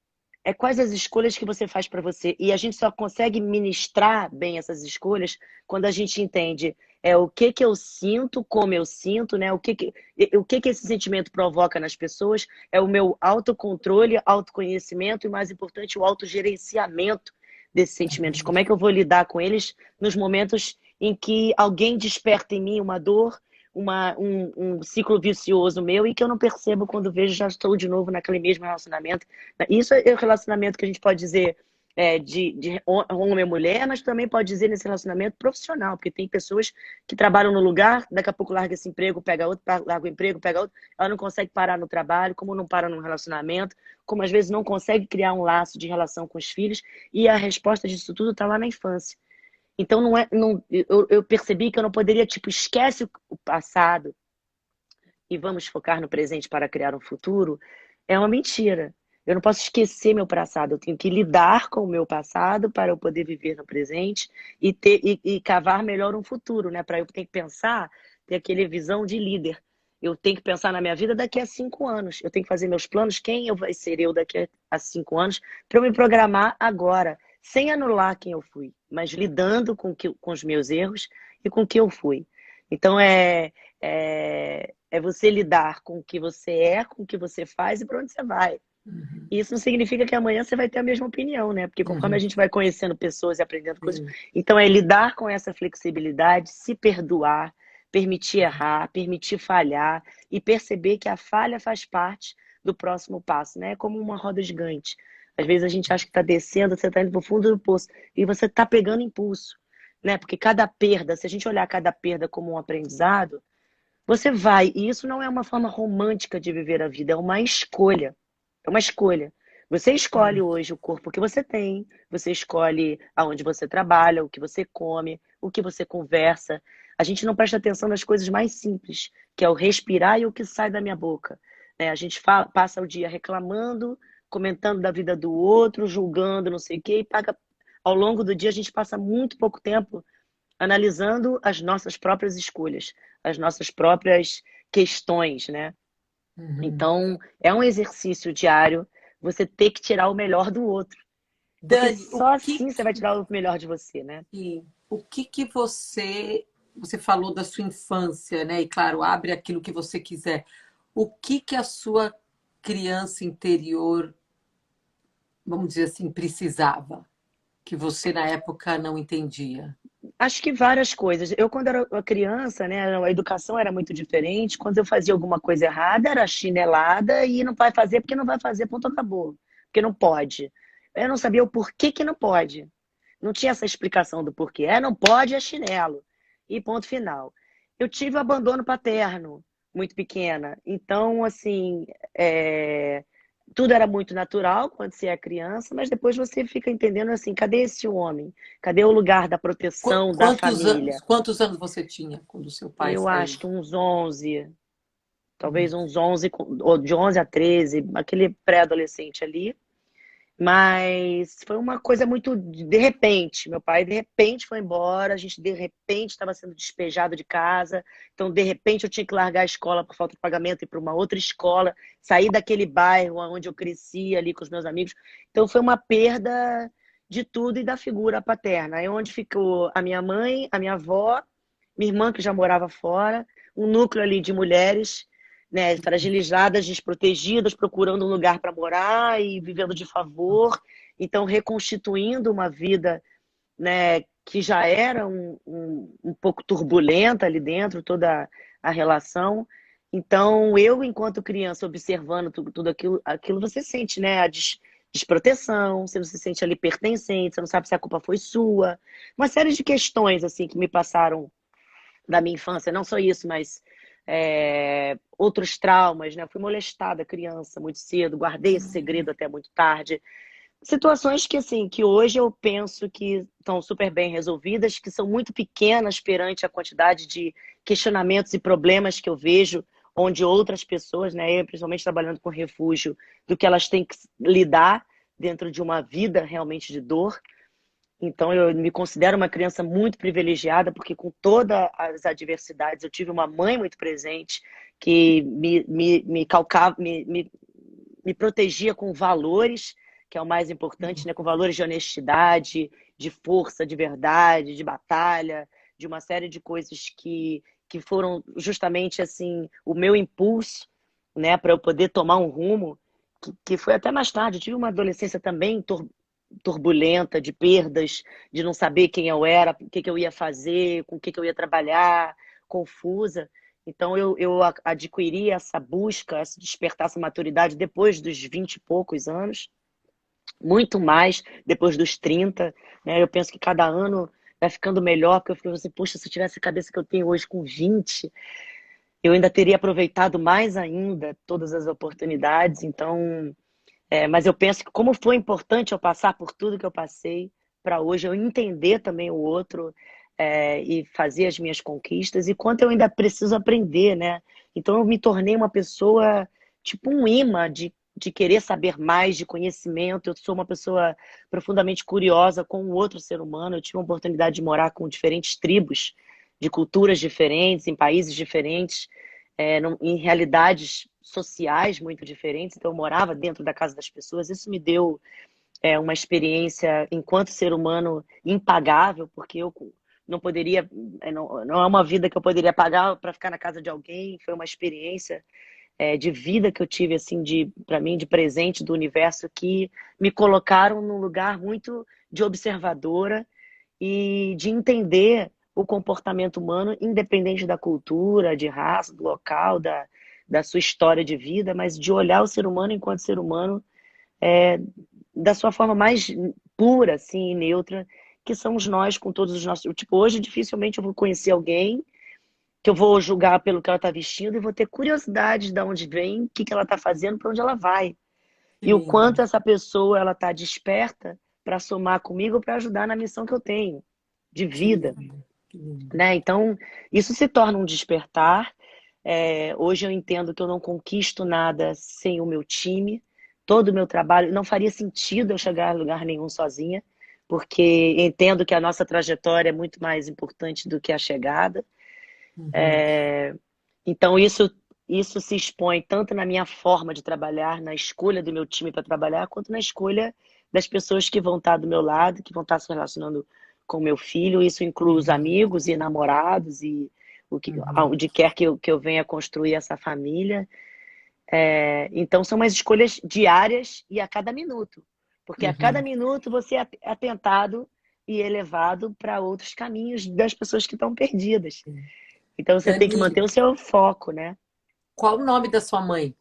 É quais as escolhas que você faz para você. E a gente só consegue ministrar bem essas escolhas quando a gente entende o que que eu sinto, como eu sinto, né? O que que esse sentimento provoca nas pessoas, é o meu autocontrole, autoconhecimento e, mais importante, o autogerenciamento desses sentimentos. Como é que eu vou lidar com eles nos momentos em que alguém desperta em mim uma dor, um ciclo vicioso meu e que eu não percebo quando vejo, já estou de novo naquele mesmo relacionamento. Isso é o relacionamento que a gente pode dizer de homem e mulher, mas também pode dizer nesse relacionamento profissional, porque tem pessoas que trabalham no lugar, daqui a pouco larga esse emprego, pega outro, larga o emprego, pega outro, ela não consegue parar no trabalho, como não para num relacionamento, como às vezes não consegue criar um laço de relação com os filhos, e a resposta disso tudo está lá na infância. Então, eu percebi que eu não poderia, tipo, esquece o passado e vamos focar no presente para criar um futuro. É uma mentira. Eu não posso esquecer meu passado. Eu tenho que lidar com o meu passado para eu poder viver no presente e cavar melhor um futuro, né? Para eu ter que pensar, ter aquela visão de líder. Eu tenho que pensar na minha vida daqui a 5 anos. Eu tenho que fazer meus planos, quem eu vai ser eu daqui a 5 anos, para eu me programar agora, sem anular quem eu fui, mas lidando com os meus erros e com o que eu fui. Então, é você lidar com o que você é, com o que você faz e para onde você vai. Uhum, E isso não significa que amanhã você vai ter a mesma opinião, né? Porque conforme a uhum, gente vai conhecendo pessoas e aprendendo coisas, sim, então é lidar com essa flexibilidade, se perdoar, permitir errar, permitir falhar e perceber que a falha faz parte do próximo passo, né? É como uma roda gigante. Às vezes a gente acha que está descendo, você está indo para o fundo do poço e você está pegando impulso, né? Porque cada perda, se a gente olhar cada perda como um aprendizado, você vai, e isso não é uma forma romântica de viver a vida, é uma escolha. É uma escolha. Você escolhe hoje o corpo que você tem, você escolhe aonde você trabalha, o que você come, o que você conversa. A gente não presta atenção nas coisas mais simples, que é o respirar e o que sai da minha boca. né? A gente passa o dia reclamando, comentando da vida do outro, julgando, não sei o quê, e ao longo do dia a gente passa muito pouco tempo analisando as nossas próprias escolhas, as nossas próprias questões, né? Uhum. Então, é um exercício diário você ter que tirar o melhor do outro, porque Dani, só assim você vai tirar o melhor de você, né? o que que você falou da sua infância, né? E claro, abre aquilo que você quiser. O que que a sua criança interior, vamos dizer assim, precisava, que você na época não entendia? Acho que várias coisas. Eu, quando era uma criança, né, a educação era muito diferente. Quando eu fazia alguma coisa errada, era chinelada e não vai fazer porque não vai fazer, ponto, acabou. Porque não pode. Eu não sabia o porquê que não pode. Não tinha essa explicação do porquê. É, não pode, é chinelo. E ponto final. Eu tive abandono paterno, muito pequena. Então, assim, tudo era muito natural quando você é criança, mas depois você fica entendendo assim, cadê esse homem? Cadê o lugar da proteção da família? Quantos anos você tinha quando seu pai Eu acho saiu? que uns 11, Hum. talvez uns 11, ou de 11 a 13, aquele pré-adolescente ali. Mas foi uma coisa muito de repente. Meu pai, de repente, foi embora. A gente, de repente, estava sendo despejado de casa. Então, de repente, eu tinha que largar a escola por falta de pagamento e ir para uma outra escola. Sair daquele bairro onde eu cresci ali com os meus amigos. Então, foi uma perda de tudo e da figura paterna. Aí, onde ficou a minha mãe, a minha avó, minha irmã, que já morava fora, um núcleo ali de mulheres, né, fragilizadas, desprotegidas, procurando um lugar para morar e vivendo de favor, então reconstituindo uma vida, né, que já era um pouco turbulenta ali dentro, toda a relação. Então, eu, enquanto criança, observando tudo aquilo, você sente, né, a desproteção, você não se sente ali pertencente, você não sabe se a culpa foi sua. Uma série de questões, assim, que me passaram da minha infância, não só isso, mas outros traumas, né? Fui molestada criança muito cedo, guardei esse segredo até muito tarde. Situações que, assim, que hoje eu penso que estão super bem resolvidas, que são muito pequenas perante a quantidade de questionamentos e problemas que eu vejo, onde outras pessoas, né, eu, principalmente trabalhando com refúgio, do que elas têm que lidar dentro de uma vida realmente de dor. Então, eu me considero uma criança muito privilegiada, porque com todas as adversidades, eu tive uma mãe muito presente, que me calcava, me protegia com valores, que é o mais importante, né? Com valores de honestidade, de força, de verdade, de batalha, de uma série de coisas que foram justamente assim o meu impulso, né, para eu poder tomar um rumo que foi até mais tarde. Eu tive uma adolescência também turbulenta, de perdas, de não saber quem eu era, o que eu ia fazer, com o que eu ia trabalhar, confusa. Então, eu adquiri essa busca, essa despertar, essa maturidade depois dos 20 e poucos anos, muito mais depois dos 30, né? Eu penso que cada ano vai ficando melhor, porque eu fico assim, poxa, se eu tivesse a cabeça que eu tenho hoje com 20, eu ainda teria aproveitado mais ainda todas as oportunidades. Então, mas eu penso que como foi importante eu passar por tudo que eu passei, para hoje eu entender também o outro, e fazer as minhas conquistas, e quanto eu ainda preciso aprender, né? Então eu me tornei uma pessoa, tipo um imã de querer saber mais, de conhecimento. Eu sou uma pessoa profundamente curiosa com o outro ser humano. Eu tive a oportunidade de morar com diferentes tribos, de culturas diferentes, em países diferentes, em realidades sociais muito diferentes. Então, eu morava dentro da casa das pessoas. Isso me deu uma experiência, enquanto ser humano, impagável, porque eu não poderia, não é uma vida que eu poderia pagar para ficar na casa de alguém. Foi uma experiência de vida que eu tive, assim, para mim, de presente do universo, que me colocaram num lugar muito de observadora e de entender o comportamento humano, independente da cultura, de raça, do local, da sua história de vida, mas de olhar o ser humano enquanto ser humano, é, da sua forma mais pura, assim, e neutra, que somos nós com todos os nossos. Tipo, hoje dificilmente eu vou conhecer alguém que eu vou julgar pelo que ela está vestindo e vou ter curiosidade de onde vem, o que que ela está fazendo, para onde ela vai. Que E o lindo, quanto essa pessoa ela está desperta para somar comigo, para ajudar na missão que eu tenho de que vida, lindo, que lindo. né? Então, isso se torna um despertar. Hoje eu entendo que eu não conquisto nada sem o meu time, todo o meu trabalho. Não faria sentido eu chegar a lugar nenhum sozinha, porque entendo que a nossa trajetória é muito mais importante do que a chegada. Uhum. Então isso se expõe tanto na minha forma de trabalhar, na escolha do meu time para trabalhar, quanto na escolha das pessoas que vão estar do meu lado, que vão estar se relacionando com o meu filho. Isso inclui os Uhum. amigos e namorados e Uhum. onde quer que eu venha construir essa família. Então, são umas escolhas diárias e a cada minuto. Porque a cada Uhum. minuto você é atentado e elevado para outros caminhos das pessoas que estão perdidas. Então, você tem que Dani, manter o seu foco, né? qual o nome da sua mãe?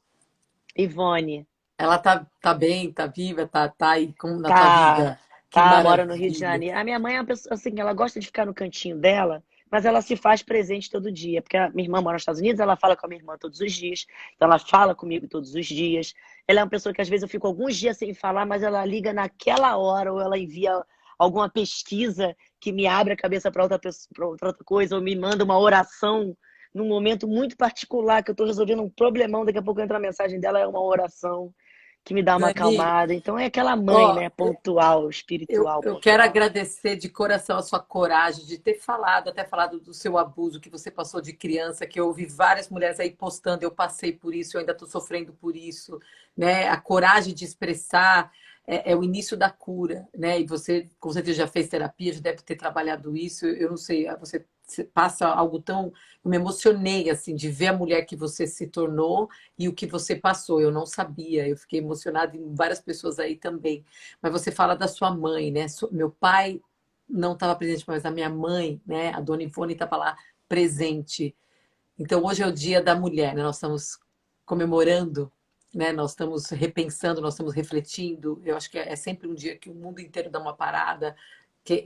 Ivone, Ela tá bem, tá viva, tá aí na tua tá, vida. Que mora no Rio de maravilha. Janeiro. A minha mãe é uma pessoa assim, ela gosta de ficar no cantinho dela, mas ela se faz presente todo dia, porque a minha irmã mora nos Estados Unidos, ela fala com a minha irmã todos os dias, então ela fala comigo todos os dias. Ela é uma pessoa que às vezes eu fico alguns dias sem falar, mas ela liga naquela hora, ou ela envia alguma pesquisa que me abre a cabeça para outra coisa, ou me manda uma oração num momento muito particular que eu estou resolvendo um problemão, daqui a pouco entra a mensagem dela, é uma oração que me dá uma Dani, acalmada. Então é aquela mãe, ó, né? Pontual, espiritual, eu quero pontual. agradecer de coração a sua coragem de ter falado, até falado do seu abuso que você passou de criança, que eu ouvi várias mulheres aí postando, eu passei por isso, eu ainda estou sofrendo por isso, né? A coragem de expressar é o início da cura, né? E você, com certeza, já fez terapia, já deve ter trabalhado isso. Eu não sei, você passa algo tão. Eu me emocionei, assim, de ver a mulher que você se tornou e o que você passou. Eu não sabia, eu fiquei emocionada em várias pessoas aí também. Mas você fala da sua mãe, né? Meu pai não estava presente, mas a minha mãe, né? A dona Ivone estava lá presente. Então hoje é o Dia da Mulher, né? Nós estamos comemorando, né? Nós estamos repensando, nós estamos refletindo. Eu acho que é sempre um dia que o mundo inteiro dá uma parada.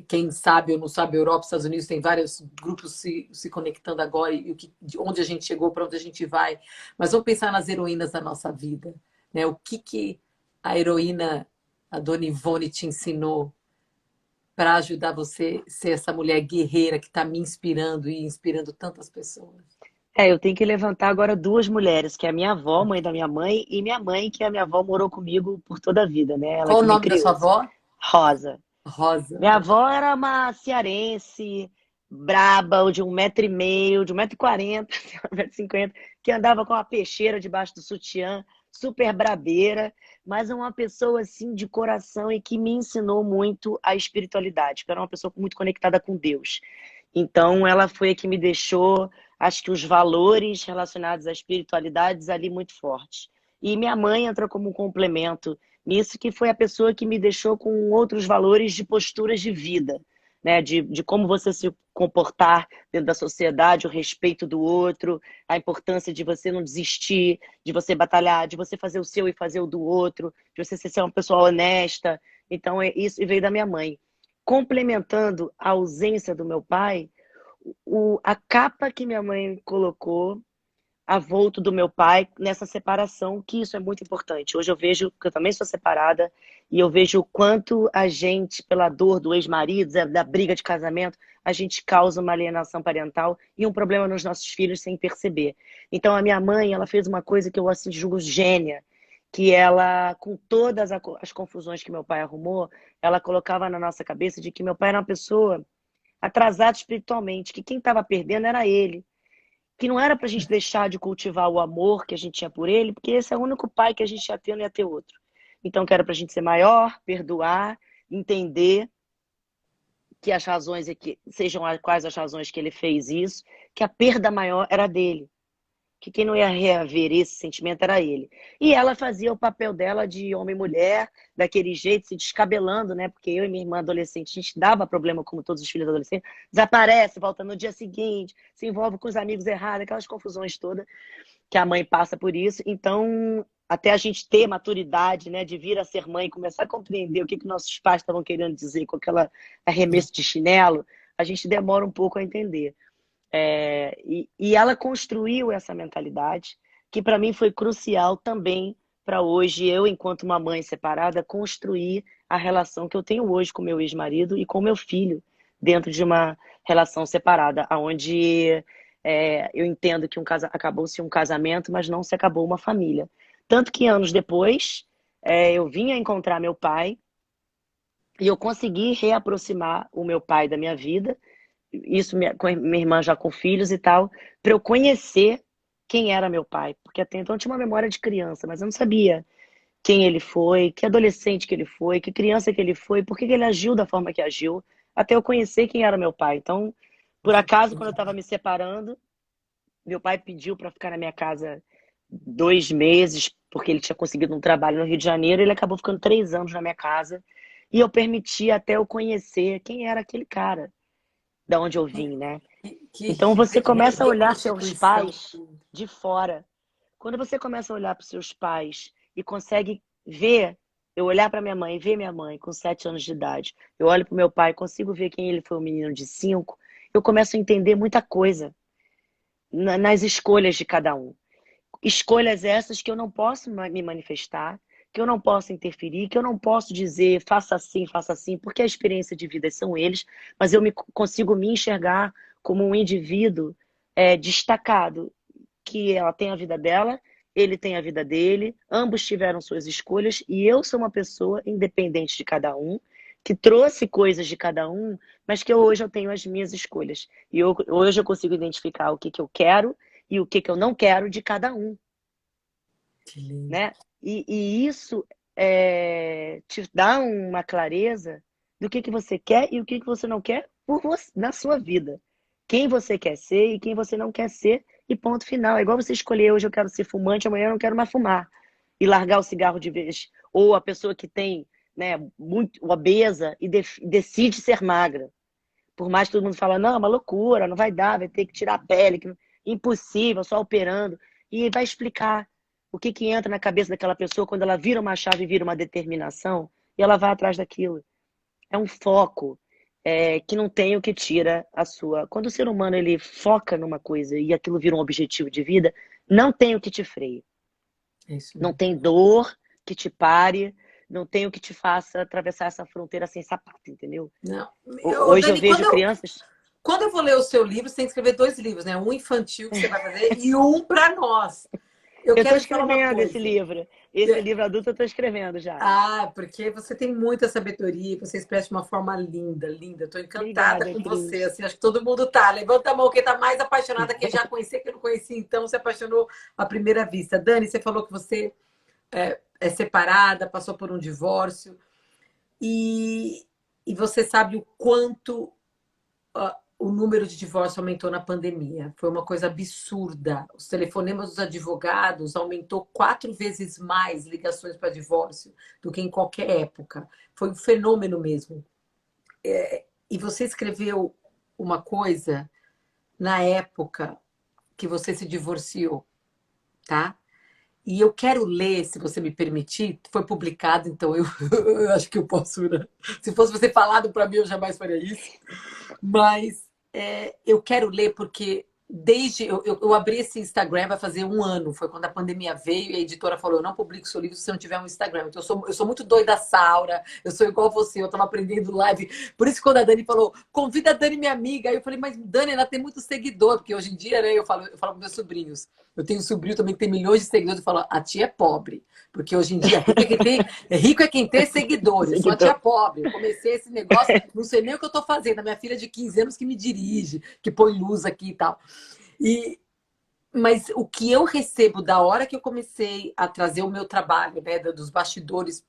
Quem sabe ou não sabe, Europa, Estados Unidos tem vários grupos se conectando agora e de onde a gente chegou, para onde a gente vai. Mas vamos pensar nas heroínas da nossa vida, né? O que a heroína, a Dona Ivone, te ensinou para ajudar você a ser essa mulher guerreira que está me inspirando e inspirando tantas pessoas? Eu tenho que levantar agora duas mulheres, que é a minha avó, mãe da minha mãe, e minha mãe, que a minha avó morou comigo por toda a vida, né? Ela Qual o que me nome da sua criou. avó? Rosa. Rosa. Minha avó era uma cearense, braba, de 1,5 m, de 1,40 m, 1,50 m, que andava com uma peixeira debaixo do sutiã, super brabeira, mas é uma pessoa assim de coração e que me ensinou muito a espiritualidade, porque era uma pessoa muito conectada com Deus. Então, ela foi a que me deixou, acho que os valores relacionados à espiritualidade ali muito fortes. E minha mãe entra como um complemento nisso, que foi a pessoa que me deixou com outros valores de posturas de vida, né? De como você se comportar dentro da sociedade, o respeito do outro, a importância de você não desistir, de você batalhar, de você fazer o seu e fazer o do outro, de você ser uma pessoa honesta. Então, isso veio da minha mãe. Complementando a ausência do meu pai, a capa que minha mãe colocou a volto do meu pai nessa separação, que isso é muito importante. Hoje eu vejo que eu também sou separada e eu vejo o quanto a gente, pela dor do ex-marido, da briga de casamento, a gente causa uma alienação parental e um problema nos nossos filhos sem perceber. Então a minha mãe, ela fez uma coisa que eu assim julgo gênia, que ela, com todas as confusões que meu pai arrumou, ela colocava na nossa cabeça de que meu pai era uma pessoa atrasada espiritualmente, que quem estava perdendo era ele, que não era para a gente deixar de cultivar o amor que a gente tinha por ele, porque esse é o único pai que a gente ia ter, não ia ter outro. Então, que era para a gente ser maior, perdoar, entender que as razões sejam quais as razões que ele fez isso, que a perda maior era dele, que quem não ia reaver esse sentimento era ele. E ela fazia o papel dela de homem e mulher, daquele jeito, se descabelando, né? Porque eu e minha irmã adolescente, a gente dava problema, como todos os filhos adolescentes, desaparece, volta no dia seguinte, se envolve com os amigos errados, aquelas confusões todas que a mãe passa por isso. Então, até a gente ter maturidade, né, de vir a ser mãe, começar a compreender o que nossos pais estavam querendo dizer com aquela arremesso de chinelo, a gente demora um pouco a entender. E ela construiu essa mentalidade, que para mim foi crucial também para hoje, eu, enquanto uma mãe separada, construir a relação que eu tenho hoje com meu ex-marido e com meu filho, dentro de uma relação separada, onde Eu entendo que acabou-se um casamento, mas não se acabou uma família. Tanto que anos depois, eu vim a encontrar meu pai e eu consegui reaproximar o meu pai da minha vida, isso com a minha irmã já com filhos e tal, para eu conhecer quem era meu pai. Porque até então eu tinha uma memória de criança, mas eu não sabia quem ele foi, que adolescente que ele foi, que criança que ele foi, por que que ele agiu da forma que agiu, até eu conhecer quem era meu pai. Então, por acaso, quando eu estava me separando, meu pai pediu para ficar na minha casa 2 meses, porque ele tinha conseguido um trabalho no Rio de Janeiro, e ele acabou ficando 3 anos na minha casa. E eu permiti até eu conhecer quem era aquele cara, da onde eu vim, né? Que Então você começa a olhar seus reconstituição. pais de fora. Quando você começa a olhar para os seus pais e consegue ver, eu olhar para minha mãe e ver minha mãe com 7 anos de idade, eu olho para o meu pai e consigo ver quem ele foi um menino de 5, eu começo a entender muita coisa nas escolhas de cada um. Escolhas essas que eu não posso me manifestar, que eu não posso interferir, que eu não posso dizer faça assim, porque a experiência de vida são eles, mas eu consigo me enxergar como um indivíduo destacado, que ela tem a vida dela, ele tem a vida dele, ambos tiveram suas escolhas e eu sou uma pessoa independente de cada um, que trouxe coisas de cada um, mas que hoje eu tenho as minhas escolhas. E hoje eu consigo identificar o que que eu quero e o que que eu não quero de cada um, Que lindo. né? E isso te dá uma clareza do que você quer e o que você não quer por você, na sua vida. Quem você quer ser e quem você não quer ser, e ponto final. É igual você escolher: hoje eu quero ser fumante, amanhã eu não quero mais fumar. E largar o cigarro de vez. Ou a pessoa que tem, né, muito obesa e decide ser magra. Por mais que todo mundo fala, não, é uma loucura, não vai dar, vai ter que tirar a pele, impossível, só operando. E vai explicar o que que entra na cabeça daquela pessoa quando ela vira uma chave, vira uma determinação, e ela vai atrás daquilo. É um foco que não tem o que tira a sua. Quando o ser humano ele foca numa coisa e aquilo vira um objetivo de vida, não tem o que te freie. É isso Não mesmo. tem dor que te pare, não tem o que te faça atravessar essa fronteira sem sapato, entendeu? Não. Hoje eu Dani, vejo crianças. quando eu vou ler o seu livro, você tem que escrever 2 livros, né? Um infantil que você vai fazer e um para nós. Eu Eu estou quero te falar uma escrevendo esse coisa. livro. Esse livro adulto eu estou escrevendo já. Porque você tem muita sabedoria, você expressa de uma forma linda, linda. Estou encantada Obrigada, com você. Cris. Assim, acho que todo mundo tá. Levanta a mão quem está mais apaixonada, quem já conhecia, quem não conhecia, então se apaixonou à primeira vista. Dani, você falou que você é separada, passou por um divórcio e, e você sabe o quanto o número de divórcio aumentou na pandemia. Foi uma coisa absurda. Os telefonemas dos advogados aumentou 4 vezes mais ligações para divórcio do que em qualquer época. Foi um fenômeno mesmo. E você escreveu uma coisa na época que você se divorciou, tá? E eu quero ler, se você me permitir, foi publicado, então eu acho que eu posso. Né? Se fosse você falado para mim, eu jamais faria isso. Mas eu quero ler porque desde eu abri esse Instagram vai fazer um ano, foi quando a pandemia veio e a editora falou: eu não publico seu livro se você não tiver um Instagram. Então eu sou muito doida Saura, eu sou igual você, eu estava aprendendo live. Por isso, quando a Dani falou, convida a Dani, minha amiga, aí eu falei, mas Dani, ela tem muito seguidor, porque hoje em dia, né, eu falo com meus sobrinhos. Eu tenho um sobrinho também que tem milhões de seguidores, eu falo, a tia é pobre. Porque hoje em dia, rico é quem tem seguidores. Sou a tia Seguidor. pobre. Eu comecei esse negócio, não sei nem o que eu estou fazendo. A minha filha de 15 anos que me dirige, que põe luz aqui e tal. E, mas o que eu recebo da hora que eu comecei a trazer o meu trabalho, né, dos bastidores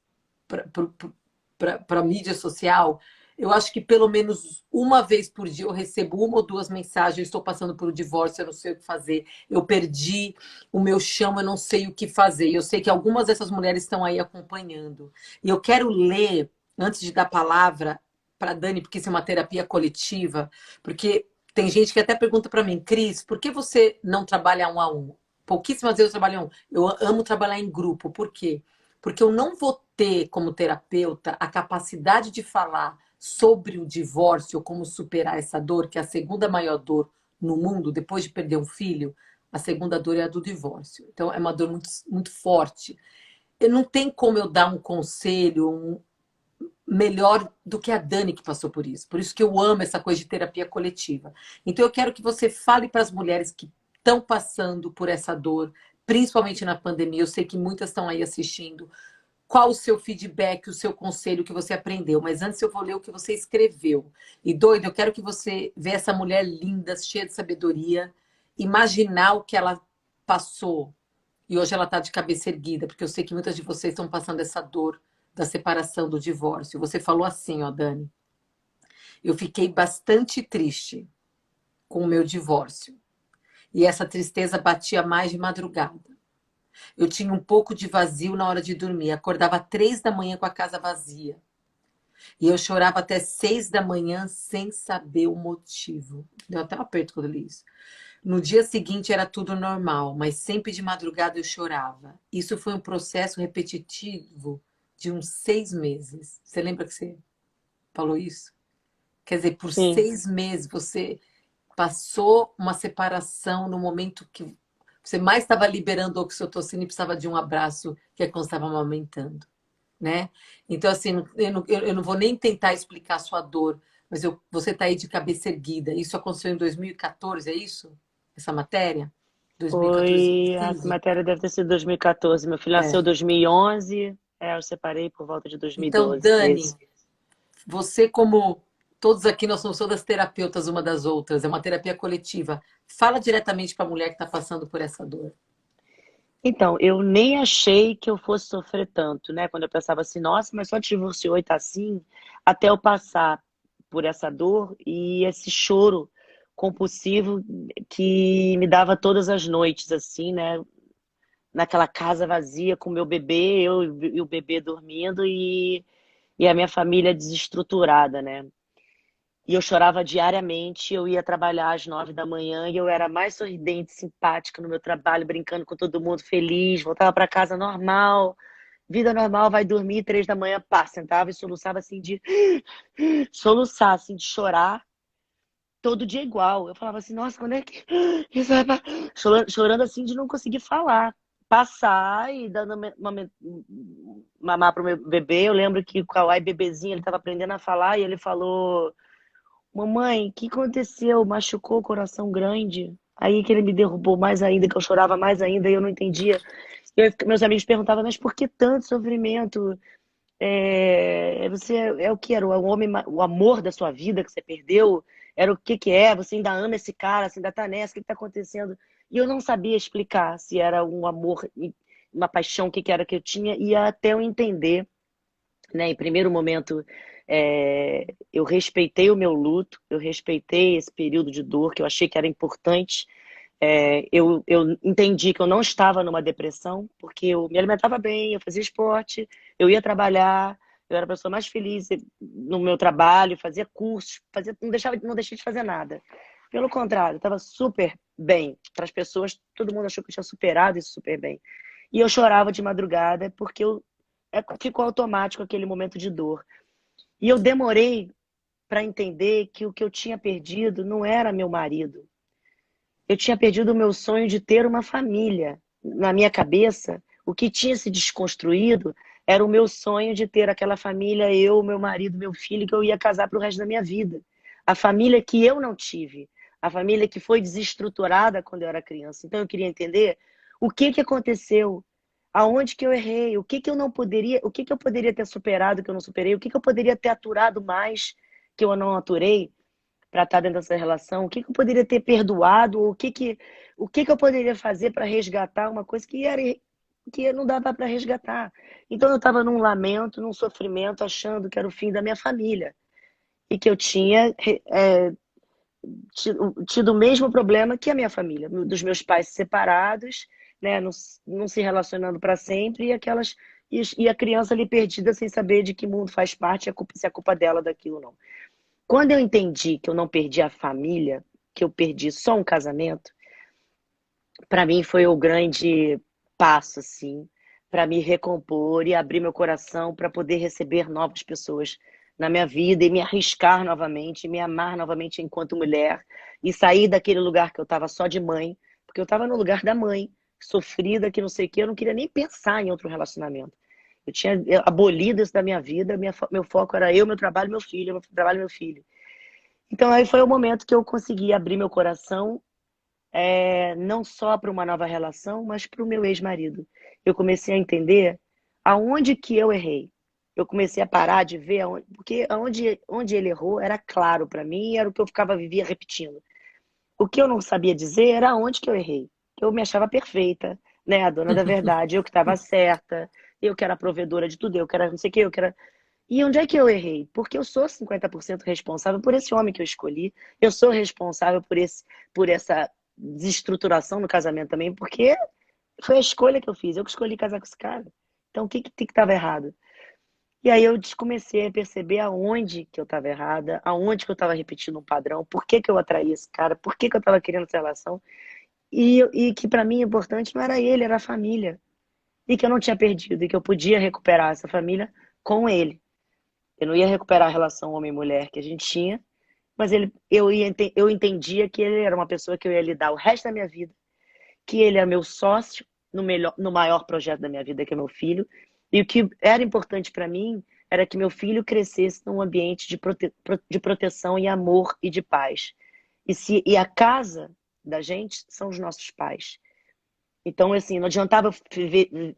para a mídia social, eu acho que pelo menos uma vez por dia eu recebo 1 ou 2 mensagens: eu estou passando por um divórcio, eu não sei o que fazer, eu perdi o meu chão, eu não sei o que fazer. Eu sei que algumas dessas mulheres estão aí acompanhando. E eu quero ler, antes de dar palavra para Dani, porque isso é uma terapia coletiva, porque tem gente que até pergunta para mim, Cris, por que você não trabalha um a um? Pouquíssimas vezes eu trabalho um. Eu amo trabalhar em grupo. Por quê? Porque eu não vou ter, como terapeuta, a capacidade de falar sobre o divórcio, como superar essa dor, que é a segunda maior dor no mundo, depois de perder um filho. A segunda dor é a do divórcio. Então, é uma dor muito, muito forte. Não tem como eu dar um conselho, melhor do que a Dani que passou por isso. Por isso que eu amo essa coisa de terapia coletiva. Então eu quero que você fale para as mulheres que estão passando por essa dor, principalmente na pandemia. Eu sei que muitas estão aí assistindo. Qual o seu feedback, o seu conselho que você aprendeu? Mas antes eu vou ler o que você escreveu. E doido, eu quero que você veja essa mulher linda, cheia de sabedoria, imaginar o que ela passou. E hoje ela está de cabeça erguida, porque eu sei que muitas de vocês estão passando essa dor da separação, do divórcio. Você falou assim, ó, Dani, eu fiquei bastante triste com o meu divórcio. E essa tristeza batia mais de madrugada. Eu tinha um pouco de vazio na hora de dormir. Acordava 3 da manhã com a casa vazia. E eu chorava até 6 da manhã sem saber o motivo. Deu até um aperto quando eu li isso. No dia seguinte era tudo normal, mas sempre de madrugada eu chorava. Isso foi um processo repetitivo de uns 6 meses. Você lembra que você falou isso? Quer dizer, por Sim. 6 meses você passou uma separação no momento que você mais estava liberando oxitocina e precisava de um abraço, que é quando estava amamentando, né? Então, assim, eu não vou nem tentar explicar a sua dor, mas você está aí de cabeça erguida. Isso aconteceu em 2014, é isso? Essa matéria? 2014, A 2015? matéria deve ter sido 2014. Meu filho nasceu em É. 2011. Eu separei por volta de Então, 2012, Dani, 13. você como todos aqui, nós somos todas terapeutas uma das outras, é uma terapia coletiva. Fala diretamente para a mulher que está passando por essa dor. Então, eu nem achei que eu fosse sofrer tanto, né? Quando eu pensava assim, nossa, mas só te divorciou e tá assim, até eu passar por essa dor e esse choro compulsivo que me dava todas as noites, assim, né? Naquela casa vazia com o meu bebê, eu e o bebê dormindo e a minha família desestruturada, né? E eu chorava diariamente, eu ia trabalhar às 9 da manhã e eu era mais sorridente, simpática no meu trabalho, brincando com todo mundo, feliz, voltava para casa normal, vida normal, vai dormir, 3 da manhã, pá, sentava e soluçava assim de soluçar, assim, de chorar, todo dia igual. Eu falava assim, nossa, quando é que isso vai chorando assim de não conseguir falar. Passar e dando mamar pro meu bebê. Eu lembro que o Kawai bebezinho, ele tava aprendendo a falar e ele falou: mamãe, o que aconteceu? Machucou o coração grande? Aí que ele me derrubou mais ainda, que eu chorava mais ainda e eu não entendia. Meus amigos perguntavam, mas por que tanto sofrimento? Você é o que era? O homem, o amor da sua vida que você perdeu? Era o que que é? Você ainda ama esse cara? Você ainda tá nessa? O que que tá acontecendo? E eu não sabia explicar se era um amor, uma paixão, o que que era que eu tinha, e até eu entender, né? Em primeiro momento, eu respeitei o meu luto, eu respeitei esse período de dor que eu achei que era importante. Eu entendi que eu não estava numa depressão, porque eu me alimentava bem, eu fazia esporte, eu ia trabalhar, eu era a pessoa mais feliz no meu trabalho, fazia cursos, não deixei de fazer nada. Pelo contrário, eu estava super bem. Para as pessoas, todo mundo achou que eu tinha superado isso super bem. E eu chorava de madrugada porque ficou automático aquele momento de dor. E eu demorei para entender que o que eu tinha perdido não era meu marido. Eu tinha perdido o meu sonho de ter uma família. Na minha cabeça, o que tinha se desconstruído era o meu sonho de ter aquela família, eu, meu marido, meu filho, que eu ia casar para o resto da minha vida. A família que eu não tive, a família que foi desestruturada quando eu era criança. Então eu queria entender o que que aconteceu, aonde que eu errei, o que que eu não poderia, o que que eu poderia ter superado que eu não superei, o que que eu poderia ter aturado mais que eu não aturei para estar dentro dessa relação, o que que eu poderia ter perdoado, o que que eu poderia fazer para resgatar uma coisa que não dava para resgatar. Então eu estava num lamento, num sofrimento, achando que era o fim da minha família e que eu tinha tido o mesmo problema que a minha família, dos meus pais separados, né, não se relacionando para sempre e a criança ali perdida sem saber de que mundo faz parte, se é culpa dela daquilo ou não. Quando eu entendi que eu não perdi a família, que eu perdi só um casamento, para mim foi o grande passo, assim, para me recompor e abrir meu coração para poder receber novas pessoas na minha vida e me arriscar novamente, me amar novamente enquanto mulher e sair daquele lugar que eu estava só de mãe, porque eu estava no lugar da mãe, sofrida, que não sei o quê, eu não queria nem pensar em outro relacionamento. Eu tinha abolido isso da minha vida, meu foco era eu, meu trabalho, meu filho, meu trabalho, meu filho. Então aí foi o momento que eu consegui abrir meu coração, não só para uma nova relação, mas para o meu ex-marido. Eu comecei a entender aonde que eu errei. Eu comecei a parar de ver aonde, porque onde ele errou era claro para mim, era o que eu vivia repetindo. O que eu não sabia dizer era onde que eu errei. Eu me achava perfeita, né? A dona da verdade, eu que estava certa, eu que era a provedora de tudo, eu que era não sei o que, eu que era. E onde é que eu errei? Porque eu sou 50% responsável por esse homem que eu escolhi. Eu sou responsável por essa desestruturação no casamento também, porque foi a escolha que eu fiz. Eu que escolhi casar com esse cara. Então, o que estava errado? E aí eu comecei a perceber aonde que eu estava errada, aonde que eu estava repetindo um padrão, por que que eu atraí esse cara, por que que eu estava querendo essa relação. E que para mim o importante não era ele, era a família. E que eu não tinha perdido, e que eu podia recuperar essa família com ele. Eu não ia recuperar a relação homem-mulher que a gente tinha, mas eu entendia que ele era uma pessoa que eu ia lidar o resto da minha vida, que ele é meu sócio no maior projeto da minha vida, que é meu filho. E o que era importante para mim era que meu filho crescesse num ambiente de proteção e amor e de paz. E a casa da gente são os nossos pais. Então, assim, não adiantava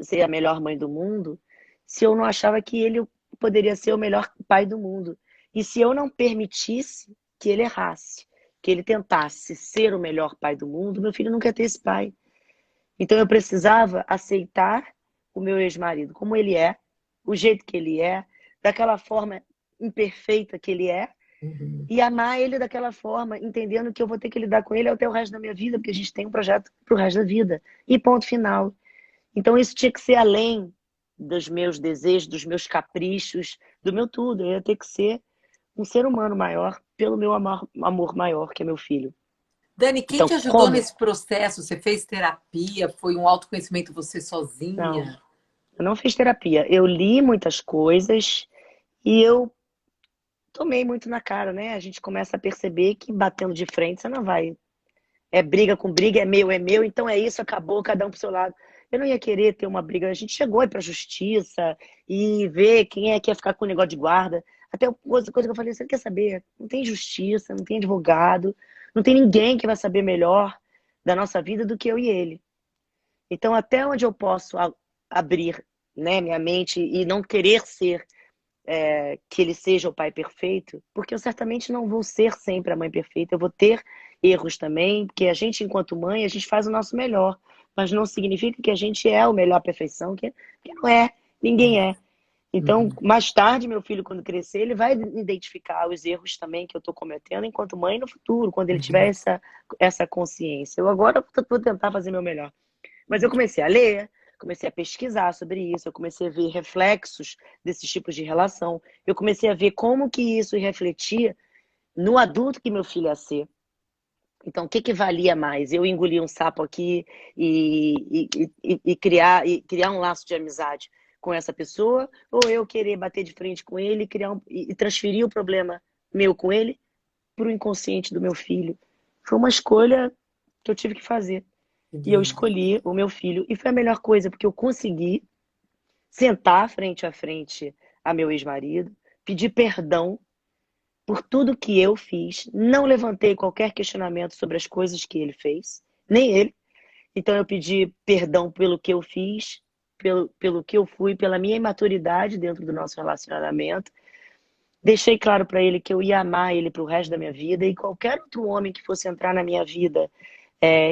ser a melhor mãe do mundo se eu não achava que ele poderia ser o melhor pai do mundo. E se eu não permitisse que ele errasse, que ele tentasse ser o melhor pai do mundo, meu filho nunca ia ter esse pai. Então eu precisava aceitar o meu ex-marido como ele é, o jeito que ele é, daquela forma imperfeita que ele é, Uhum. e amar ele daquela forma, entendendo que eu vou ter que lidar com ele até o resto da minha vida, porque a gente tem um projeto pro resto da vida. E ponto final. Então isso tinha que ser além dos meus desejos, dos meus caprichos, do meu tudo. Eu ia ter que ser um ser humano maior pelo meu amor maior, que é meu filho. Dani, quem Então, te ajudou como? nesse processo? Você fez terapia? Foi um autoconhecimento você Não, sozinha? eu não fiz terapia. Eu li muitas coisas e eu tomei muito na cara, né? A gente começa a perceber que batendo de frente você não vai. É briga com briga, é meu, então é isso, acabou, cada um pro seu lado. Eu não ia querer ter uma briga. A gente chegou aí pra justiça e ver quem é que ia ficar com o negócio de guarda. Até coisa que eu falei, você quer saber? Não tem justiça, não tem advogado, não tem ninguém que vai saber melhor da nossa vida do que eu e ele. Então, até onde eu posso abrir, né, minha mente e não querer ser que ele seja o pai perfeito, porque eu certamente não vou ser sempre a mãe perfeita, eu vou ter erros também, porque a gente, enquanto mãe, a gente faz o nosso melhor, mas não significa que a gente é o melhor perfeição, que não é, ninguém é. Então, Uhum. mais tarde, meu filho, quando crescer, ele vai identificar os erros também que eu estou cometendo enquanto mãe no futuro, quando ele tiver Uhum. essa consciência. Eu agora vou tentar fazer meu melhor. Mas eu comecei a ler, comecei a pesquisar sobre isso, eu comecei a ver reflexos desses tipos de relação, eu comecei a ver como que isso refletia no adulto que meu filho ia ser. Então, o que que valia mais? Eu engolir um sapo aqui e criar um laço de amizade com essa pessoa, ou eu querer bater de frente com ele e transferir o problema meu com ele para o inconsciente do meu filho? Foi uma escolha que eu tive que fazer. Que E eu lindo. escolhi o meu filho. E foi a melhor coisa, porque eu consegui sentar frente a frente a meu ex-marido, pedir perdão por tudo que eu fiz. Não levantei qualquer questionamento sobre as coisas que ele fez, nem ele. Então eu pedi perdão pelo que eu fiz, pelo que eu fui, pela minha imaturidade dentro do nosso relacionamento. Deixei claro para ele que eu ia amar ele para o resto da minha vida e qualquer outro homem que fosse entrar na minha vida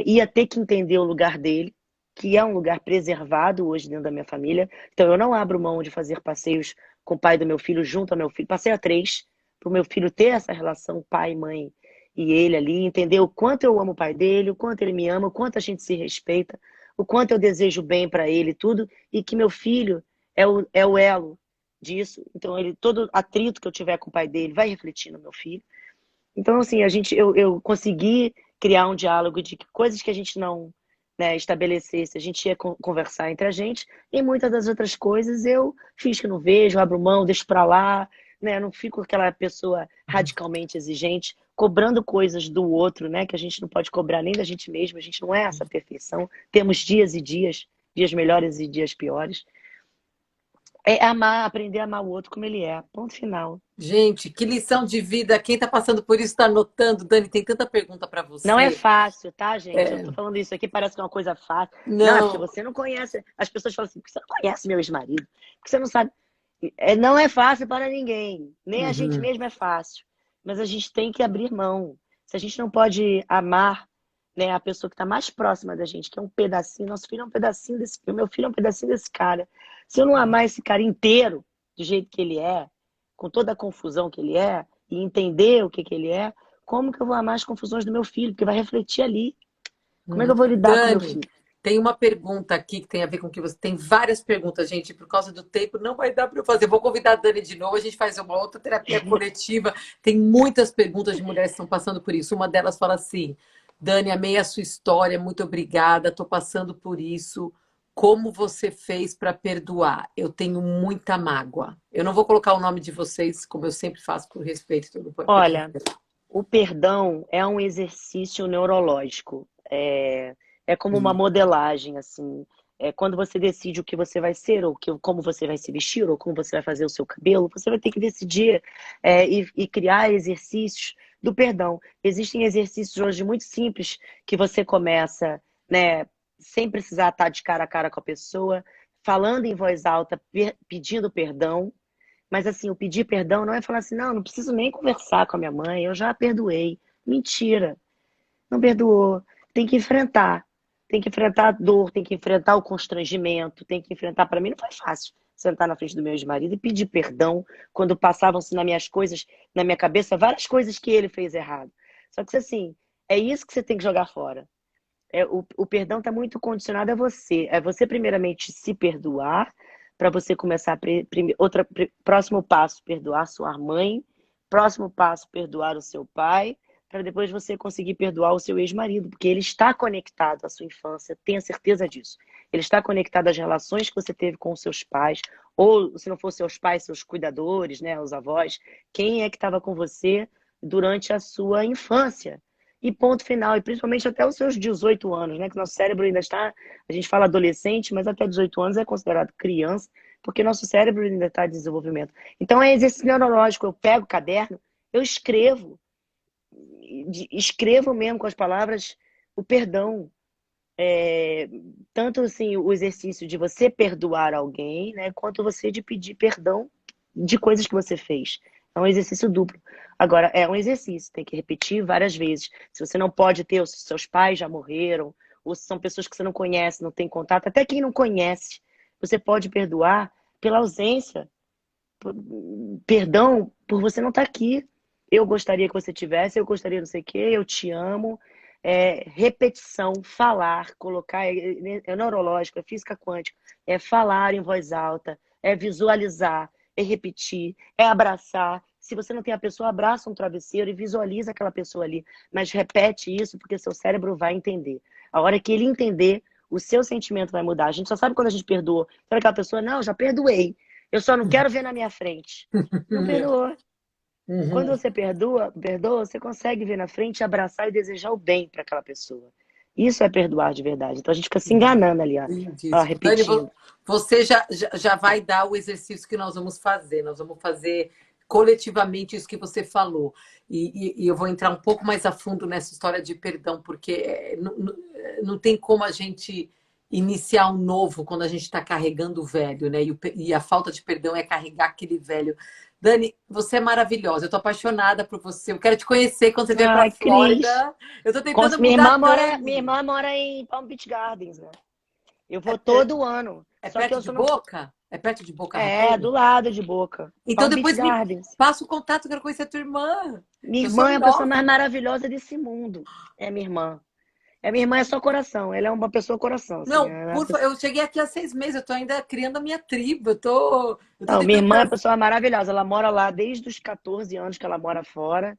ia ter que entender o lugar dele, que é um lugar preservado hoje dentro da minha família. Então eu não abro mão de fazer passeios com o pai do meu filho junto ao meu filho. Passei a três, para o meu filho ter essa relação pai, mãe e ele ali, entender o quanto eu amo o pai dele, o quanto ele me ama, o quanto a gente se respeita, o quanto eu desejo bem para ele, tudo, e que meu filho é o elo disso. Então ele todo atrito que eu tiver com o pai dele vai refletir no meu filho. Então, assim, eu consegui criar um diálogo de que coisas que a gente não, né, estabelecesse, a gente ia conversar entre a gente, e muitas das outras coisas eu fiz que não vejo, abro mão, deixo pra lá, né, não fico aquela pessoa radicalmente exigente, cobrando coisas do outro, né, que a gente não pode cobrar nem da gente mesmo, a gente não é essa perfeição, temos dias e dias, dias melhores e dias piores. É amar, aprender a amar o outro como ele é. Ponto final. Gente, que lição de vida. Quem está passando por isso está anotando. Dani, tem tanta pergunta para Não é você. fácil, tá, gente? Eu É, tô falando isso aqui, parece que é uma coisa fácil. Não, é porque não. você não conhece. As pessoas falam assim, porque você não conhece meu ex-marido, porque você não sabe. Não é fácil para ninguém. Nem a gente Uhum. mesmo é fácil. Mas a gente tem que abrir mão. Se a gente não pode amar, né, a pessoa que está mais próxima da gente, que é um pedacinho, nosso filho é um pedacinho desse, o meu filho é um pedacinho desse cara. Se eu não amar esse cara inteiro, do jeito que ele é, com toda a confusão que ele é, e entender o que que ele é, como que eu vou amar as confusões do meu filho? Porque vai refletir ali. Como é que eu vou lidar com meu Dani, filho? tem uma pergunta aqui que tem a ver com o que você. Tem várias perguntas, gente. Por causa do tempo, não vai dar para eu fazer. Vou convidar a Dani de novo, a gente faz uma outra terapia coletiva. Tem muitas perguntas de mulheres que estão passando por isso. Uma delas fala assim: Dani, amei a sua história, muito obrigada. Estou passando por isso. Como você fez para perdoar? Eu tenho muita mágoa. Eu não vou colocar o nome de vocês, como eu sempre faço, por respeito. Porque... Olha, o perdão é um exercício neurológico. É como uma modelagem, assim. É quando você decide o que você vai ser, ou como você vai se vestir, ou como você vai fazer o seu cabelo, você vai ter que decidir e criar exercícios do perdão. Existem exercícios hoje muito simples que você começa, né, sem precisar estar de cara a cara com a pessoa, falando em voz alta, pedindo perdão. Mas assim, o pedir perdão não é falar assim, não, não preciso nem conversar com a minha mãe, eu já a perdoei. Mentira, não perdoou. Tem que enfrentar. Tem que enfrentar a dor, tem que enfrentar o constrangimento, tem que enfrentar. Para mim não foi fácil sentar na frente do meu ex-marido e pedir perdão quando passavam-se nas minhas coisas, na minha cabeça, várias coisas que ele fez errado. Só que assim, é isso que você tem que jogar fora. O perdão está muito condicionado a você. É você, primeiramente, se perdoar, para você começar. Próximo passo, perdoar sua mãe. Próximo passo, perdoar o seu pai. Para depois você conseguir perdoar o seu ex-marido, porque ele está conectado à sua infância, tenha certeza disso. Ele está conectado às relações que você teve com os seus pais, ou se não for seus pais, seus cuidadores, né, os avós, quem é que estava com você durante a sua infância. E ponto final. E principalmente até os seus 18 anos, né? Que nosso cérebro ainda está. A gente fala adolescente, mas até 18 anos é considerado criança, porque nosso cérebro ainda está em desenvolvimento. Então é exercício neurológico. Eu pego o caderno, eu escrevo. Escrevo mesmo com as palavras o perdão. Tanto assim, o exercício de você perdoar alguém, né? Quanto você de pedir perdão de coisas que você fez. É um exercício duplo. Agora, é um exercício, tem que repetir várias vezes. Se você não pode ter, os seus pais já morreram, ou se são pessoas que você não conhece, não tem contato, até quem não conhece, você pode perdoar pela ausência. Perdão por você não estar aqui. Eu gostaria que você tivesse, eu gostaria não sei o quê, eu te amo. Repetição, falar, colocar, é neurológico, é física quântica, é falar em voz alta, é visualizar, é repetir, é abraçar. Se você não tem a pessoa, abraça um travesseiro e visualiza aquela pessoa ali. Mas repete isso porque seu cérebro vai entender. A hora que ele entender, o seu sentimento vai mudar. A gente só sabe quando a gente perdoa. Sabe aquela pessoa, não, já perdoei. Eu só não quero ver na minha frente. Não perdoou. Quando Uhum. você perdoa, você consegue ver na frente, abraçar e desejar o bem para aquela pessoa. Isso é perdoar de verdade. Então a gente fica se enganando ali, ó, Lindíssimo. Dani, repetindo. você já vai dar o exercício que nós vamos fazer. Nós vamos fazer coletivamente isso que você falou. E eu vou entrar um pouco mais a fundo nessa história de perdão, porque não tem como a gente iniciar um novo quando a gente está carregando o velho, né? E a falta de perdão é carregar aquele velho. Dani, você é maravilhosa. Eu tô apaixonada por você. Eu quero te conhecer quando você vier para Ai, Cris. Flórida. Eu tô tentando mudar a Minha Dani. irmã mora em Palm Beach Gardens, né? Eu É, vou todo ano. é Só que perto eu de só não. Boca? É perto de Boca Do Raton? lado de Boca. Então Palm Beach depois me Gardens. passa o contato, eu quero conhecer a tua irmã. Minha Eu sou irmã é a pessoa nova. mais maravilhosa desse mundo. É minha irmã. Minha irmã é só coração. Ela é uma pessoa coração, assim. Não, eu cheguei aqui há 6 meses, eu tô ainda criando a minha tribo. Eu tô Não, minha tentando irmã é uma trazer. pessoa maravilhosa. Ela mora lá desde os 14 anos que ela mora fora.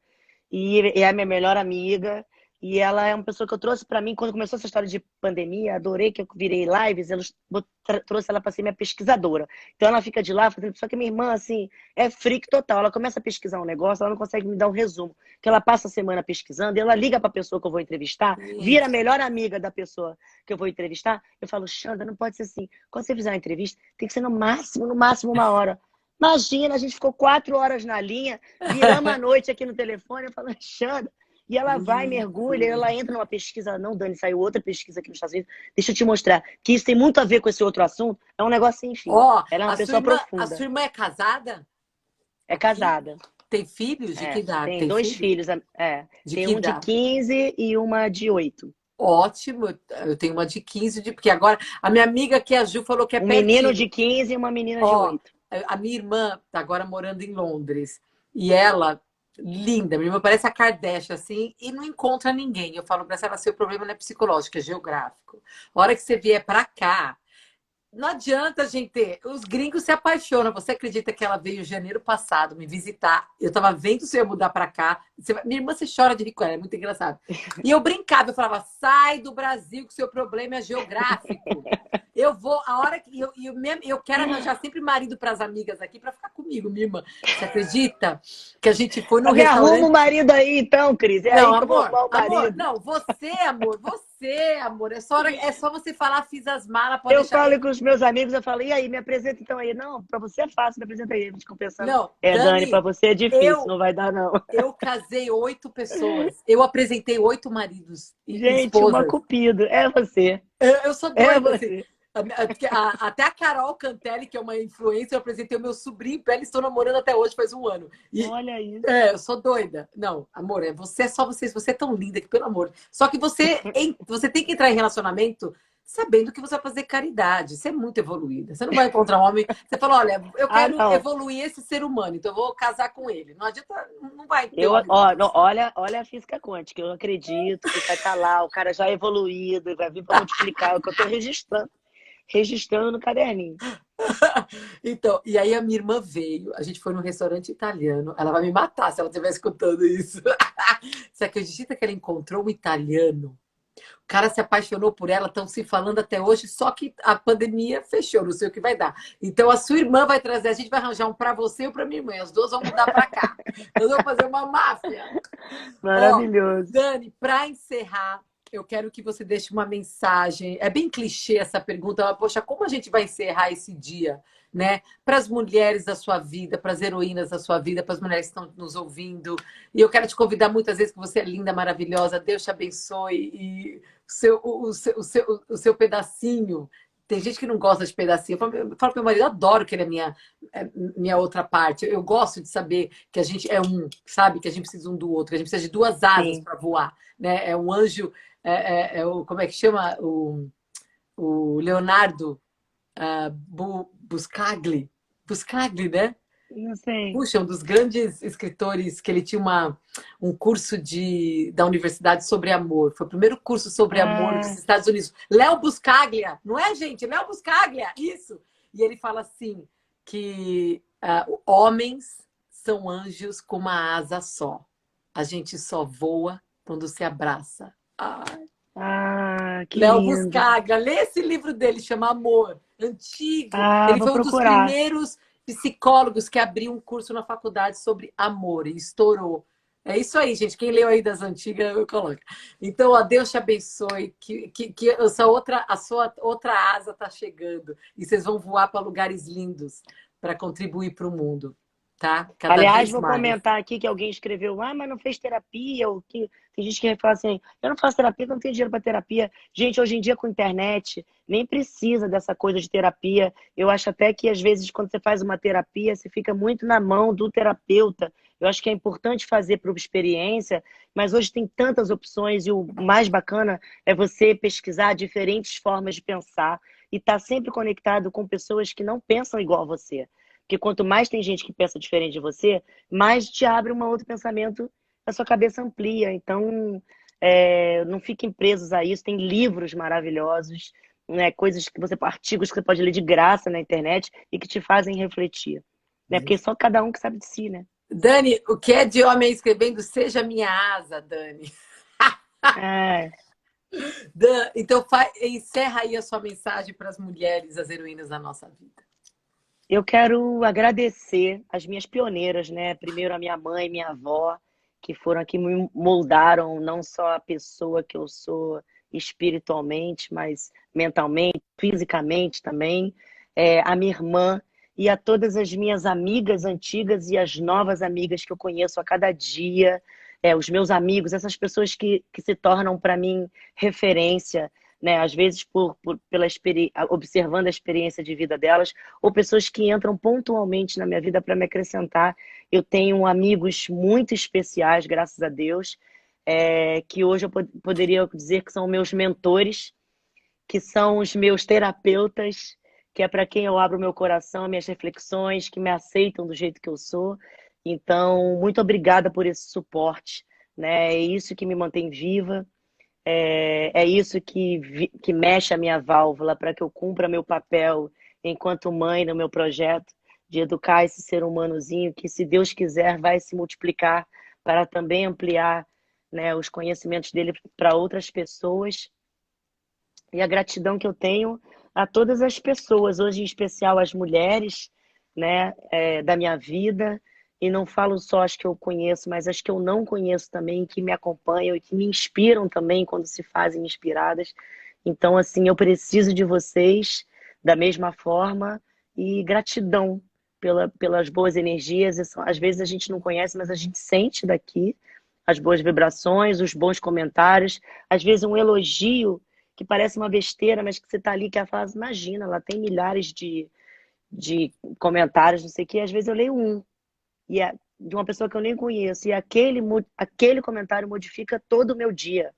E é a minha melhor amiga. E ela é uma pessoa que eu trouxe para mim quando começou essa história de pandemia. Adorei que eu virei lives. Eu trouxe ela para ser minha pesquisadora. Então ela fica de lá fazendo. Só que minha irmã, assim, é freak total. Ela começa a pesquisar um negócio, ela não consegue me dar um resumo. Que ela passa a semana pesquisando, e ela liga para a pessoa que eu vou entrevistar, vira a Gente. melhor amiga da pessoa que eu vou entrevistar. Eu falo, Xanda, não pode ser assim. Quando você fizer uma entrevista, tem que ser no máximo 1 hora. Imagina, a gente ficou 4 horas na linha, viramos a noite aqui no telefone. Eu falo, Xanda. E ela vai, mergulha, ela entra numa pesquisa. Não, Dani, saiu outra pesquisa aqui nos Estados Unidos. Deixa eu te mostrar que isso tem muito a ver com esse outro assunto. É um negócio sem fim. Ó, Ela é uma a pessoa a profunda. sua irmã é casada? É casada. Tem filhos? De que idade? Tem Tem 2 filhos? filhos. De Tem que um de idade? 15 e uma de 8. Ótimo, eu tenho uma de 15, porque agora a minha amiga que é a Ju falou que é Um menino de pertinho. 15 e uma menina de Ó, 8. a minha irmã tá agora morando em Londres e ela, linda, minha irmã parece a Kardashian assim e não encontra ninguém. Eu falo pra ela, seu problema não é psicológico, é geográfico. A hora que você vier pra cá, não adianta, gente. Os gringos se apaixonam. Você acredita que ela veio em janeiro passado me visitar? Eu tava vendo se eu ia mudar pra cá. Minha irmã, você chora de rir com ela, é muito engraçado. E eu brincava, eu falava: sai do Brasil, que o seu problema é geográfico. Eu vou, a hora que. Eu quero arranjar sempre marido para as amigas aqui para ficar comigo, minha irmã. Você acredita que a gente foi no Me arruma um restaurante? marido aí, então, Cris. É Não, aí que eu vou amor, arrumar o amor, marido. não, você, amor, é só você falar, fiz as malas, pode Eu deixar. falo com os meus amigos, eu falo, e aí, me apresenta então aí. Não, pra você é fácil, me apresenta aí. A gente ficam pensando, Não, Dani, pra Dani, você é difícil, eu não vai dar, não. eu casei 8 pessoas. Eu apresentei 8 maridos e Gente, uma esposas. cupido. É você. Eu sou É doida, assim. você. Até a Carol Cantelli, que é uma influencer, eu apresentei o meu sobrinho pra ela, estou namorando até hoje, faz um ano. E Olha isso. eu sou doida. Não, amor, você é só você. Você é tão linda que, pelo amor. Só que você tem que entrar em relacionamento sabendo que você vai fazer caridade. Você é muito evoluída. Você não vai encontrar um homem. Você fala, olha, eu Ah, quero não. evoluir esse ser humano, então eu vou casar com ele. Não adianta, não vai ter Eu, homem pra ó, não, você. olha a física quântica. Eu acredito que vai estar lá, o cara já evoluído, vai vir para multiplicar. É o que eu estou registrando no caderninho. Então, e aí a minha irmã veio, a gente foi num restaurante italiano. Ela vai me matar se ela estiver escutando isso. Você acredita que ela encontrou um italiano? O cara se apaixonou por ela, estão se falando até hoje, só que a pandemia fechou, não sei o que vai dar. Então a sua irmã vai trazer, a gente vai arranjar um para você e um para minha irmã. As duas vão mudar para cá. Nós vamos fazer uma máfia. Ó, Maravilhoso. Dani, para encerrar, eu quero que você deixe uma mensagem. É bem clichê essa pergunta, mas, poxa, como a gente vai encerrar esse dia, né? Para as mulheres da sua vida, para as heroínas da sua vida, para as mulheres que estão nos ouvindo. E eu quero te convidar muitas vezes, que você é linda, maravilhosa. Deus te abençoe. E o seu pedacinho. Tem gente que não gosta de pedacinho. Eu falo pro meu marido, eu adoro que ele é minha outra parte. Eu gosto de saber que a gente é um, sabe? Que a gente precisa um do outro, que a gente precisa de duas asas Sim. para voar, né? É um anjo, como é que chama? O Leonardo Buscagli. Buscagli, né? Não sei. Puxa, um dos grandes escritores que ele tinha um curso da universidade sobre amor. Foi o primeiro curso sobre amor dos Ah, Estados Unidos. Léo Buscaglia, não é, gente? Léo Buscaglia, isso. E ele fala assim, que homens são anjos com uma asa só. A gente só voa quando se abraça. Ai. que Léo lindo. Buscaglia, lê esse livro dele, chama Amor, antigo. Ah, Ele vou foi um dos procurar. primeiros psicólogos que abriu um curso na faculdade sobre amor e estourou. É isso aí, gente. Quem leu aí das antigas, eu coloco. Então, ó, Deus te abençoe, que a sua outra asa está chegando e vocês vão voar para lugares lindos para contribuir para o mundo, tá? Cada Aliás, vez vou mais. comentar aqui que alguém escreveu, mas não fez terapia, ou que tem gente que fala assim, eu não faço terapia, porque eu não tenho dinheiro para terapia. Gente, hoje em dia com internet, nem precisa dessa coisa de terapia. Eu acho até que às vezes quando você faz uma terapia, você fica muito na mão do terapeuta. Eu acho que é importante fazer por experiência, mas hoje tem tantas opções e o mais bacana é você pesquisar diferentes formas de pensar e estar sempre conectado com pessoas que não pensam igual a você. Porque quanto mais tem gente que pensa diferente de você, mais te abre um outro pensamento, a sua cabeça amplia. Então, não fiquem presos a isso. Tem livros maravilhosos, né? Coisas que artigos que você pode ler de graça na internet e que te fazem refletir. Né? Porque só cada um que sabe de si, né? Dani, o que é de homem escrevendo Seja Minha Asa, Dani? É, Dan, então encerra aí a sua mensagem para as mulheres, as heroínas da nossa vida. eu quero agradecer as minhas pioneiras, né? Primeiro a minha mãe, minha avó, que foram aqui me moldaram não só a pessoa que eu sou espiritualmente, mas mentalmente, fisicamente também. A minha irmã e a todas as minhas amigas antigas e as novas amigas que eu conheço a cada dia. Os meus amigos, essas pessoas que se tornam para mim referência, né? Às vezes observando a experiência de vida delas, ou pessoas que entram pontualmente na minha vida para me acrescentar. Eu tenho amigos muito especiais, graças a Deus, que hoje eu poderia dizer que são meus mentores, que são os meus terapeutas, que é para quem eu abro meu coração, minhas reflexões, que me aceitam do jeito que eu sou. Então, muito obrigada por esse suporte, né? É isso que me mantém viva. É isso que mexe a minha válvula para que eu cumpra meu papel enquanto mãe no meu projeto de educar esse ser humanozinho que, se Deus quiser, vai se multiplicar para também ampliar, né, os conhecimentos dele para outras pessoas. E a gratidão que eu tenho a todas as pessoas, hoje em especial as mulheres, né, da minha vida. E não falo só as que eu conheço, mas as que eu não conheço também, que me acompanham e que me inspiram também quando se fazem inspiradas. Então, assim, eu preciso de vocês da mesma forma e gratidão pelas boas energias. Às vezes a gente não conhece, mas a gente sente daqui as boas vibrações, os bons comentários, às vezes um elogio que parece uma besteira, mas que você está ali que ela fala, imagina, ela tem milhares de comentários, não sei o quê, às vezes eu leio um e é de uma pessoa que eu nem conheço, e aquele comentário modifica todo o meu dia.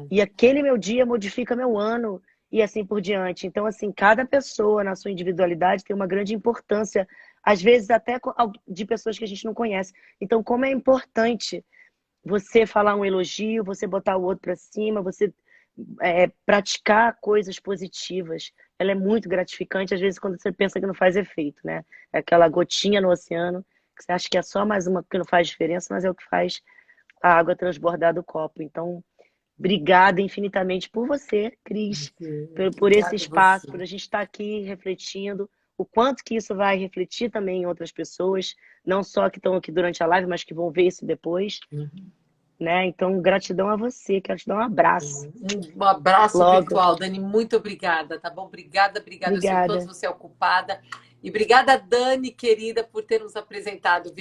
E aquele meu dia modifica meu ano, e assim por diante. Então, assim, cada pessoa na sua individualidade tem uma grande importância, às vezes até de pessoas que a gente não conhece. Então, como é importante você falar um elogio, você botar o outro para cima, você praticar coisas positivas. Ela é muito gratificante, às vezes, quando você pensa que não faz efeito, né? É aquela gotinha no oceano, que você acha que é só mais uma que não faz diferença, mas é o que faz a água transbordar do copo. Então, obrigada infinitamente por você, Cris, por esse Obrigada a espaço, você. por a gente estar aqui refletindo, o quanto que isso vai refletir também em outras pessoas, não só que estão aqui durante a live, mas que vão ver isso depois, né? Então, gratidão a você, quero te dar um abraço. Um abraço Logo. virtual, Dani. Muito obrigada, tá bom? Obrigada, obrigada. Eu sei o quanto Obrigada. você é ocupada. E obrigada, Dani, querida, por ter nos apresentado Muito.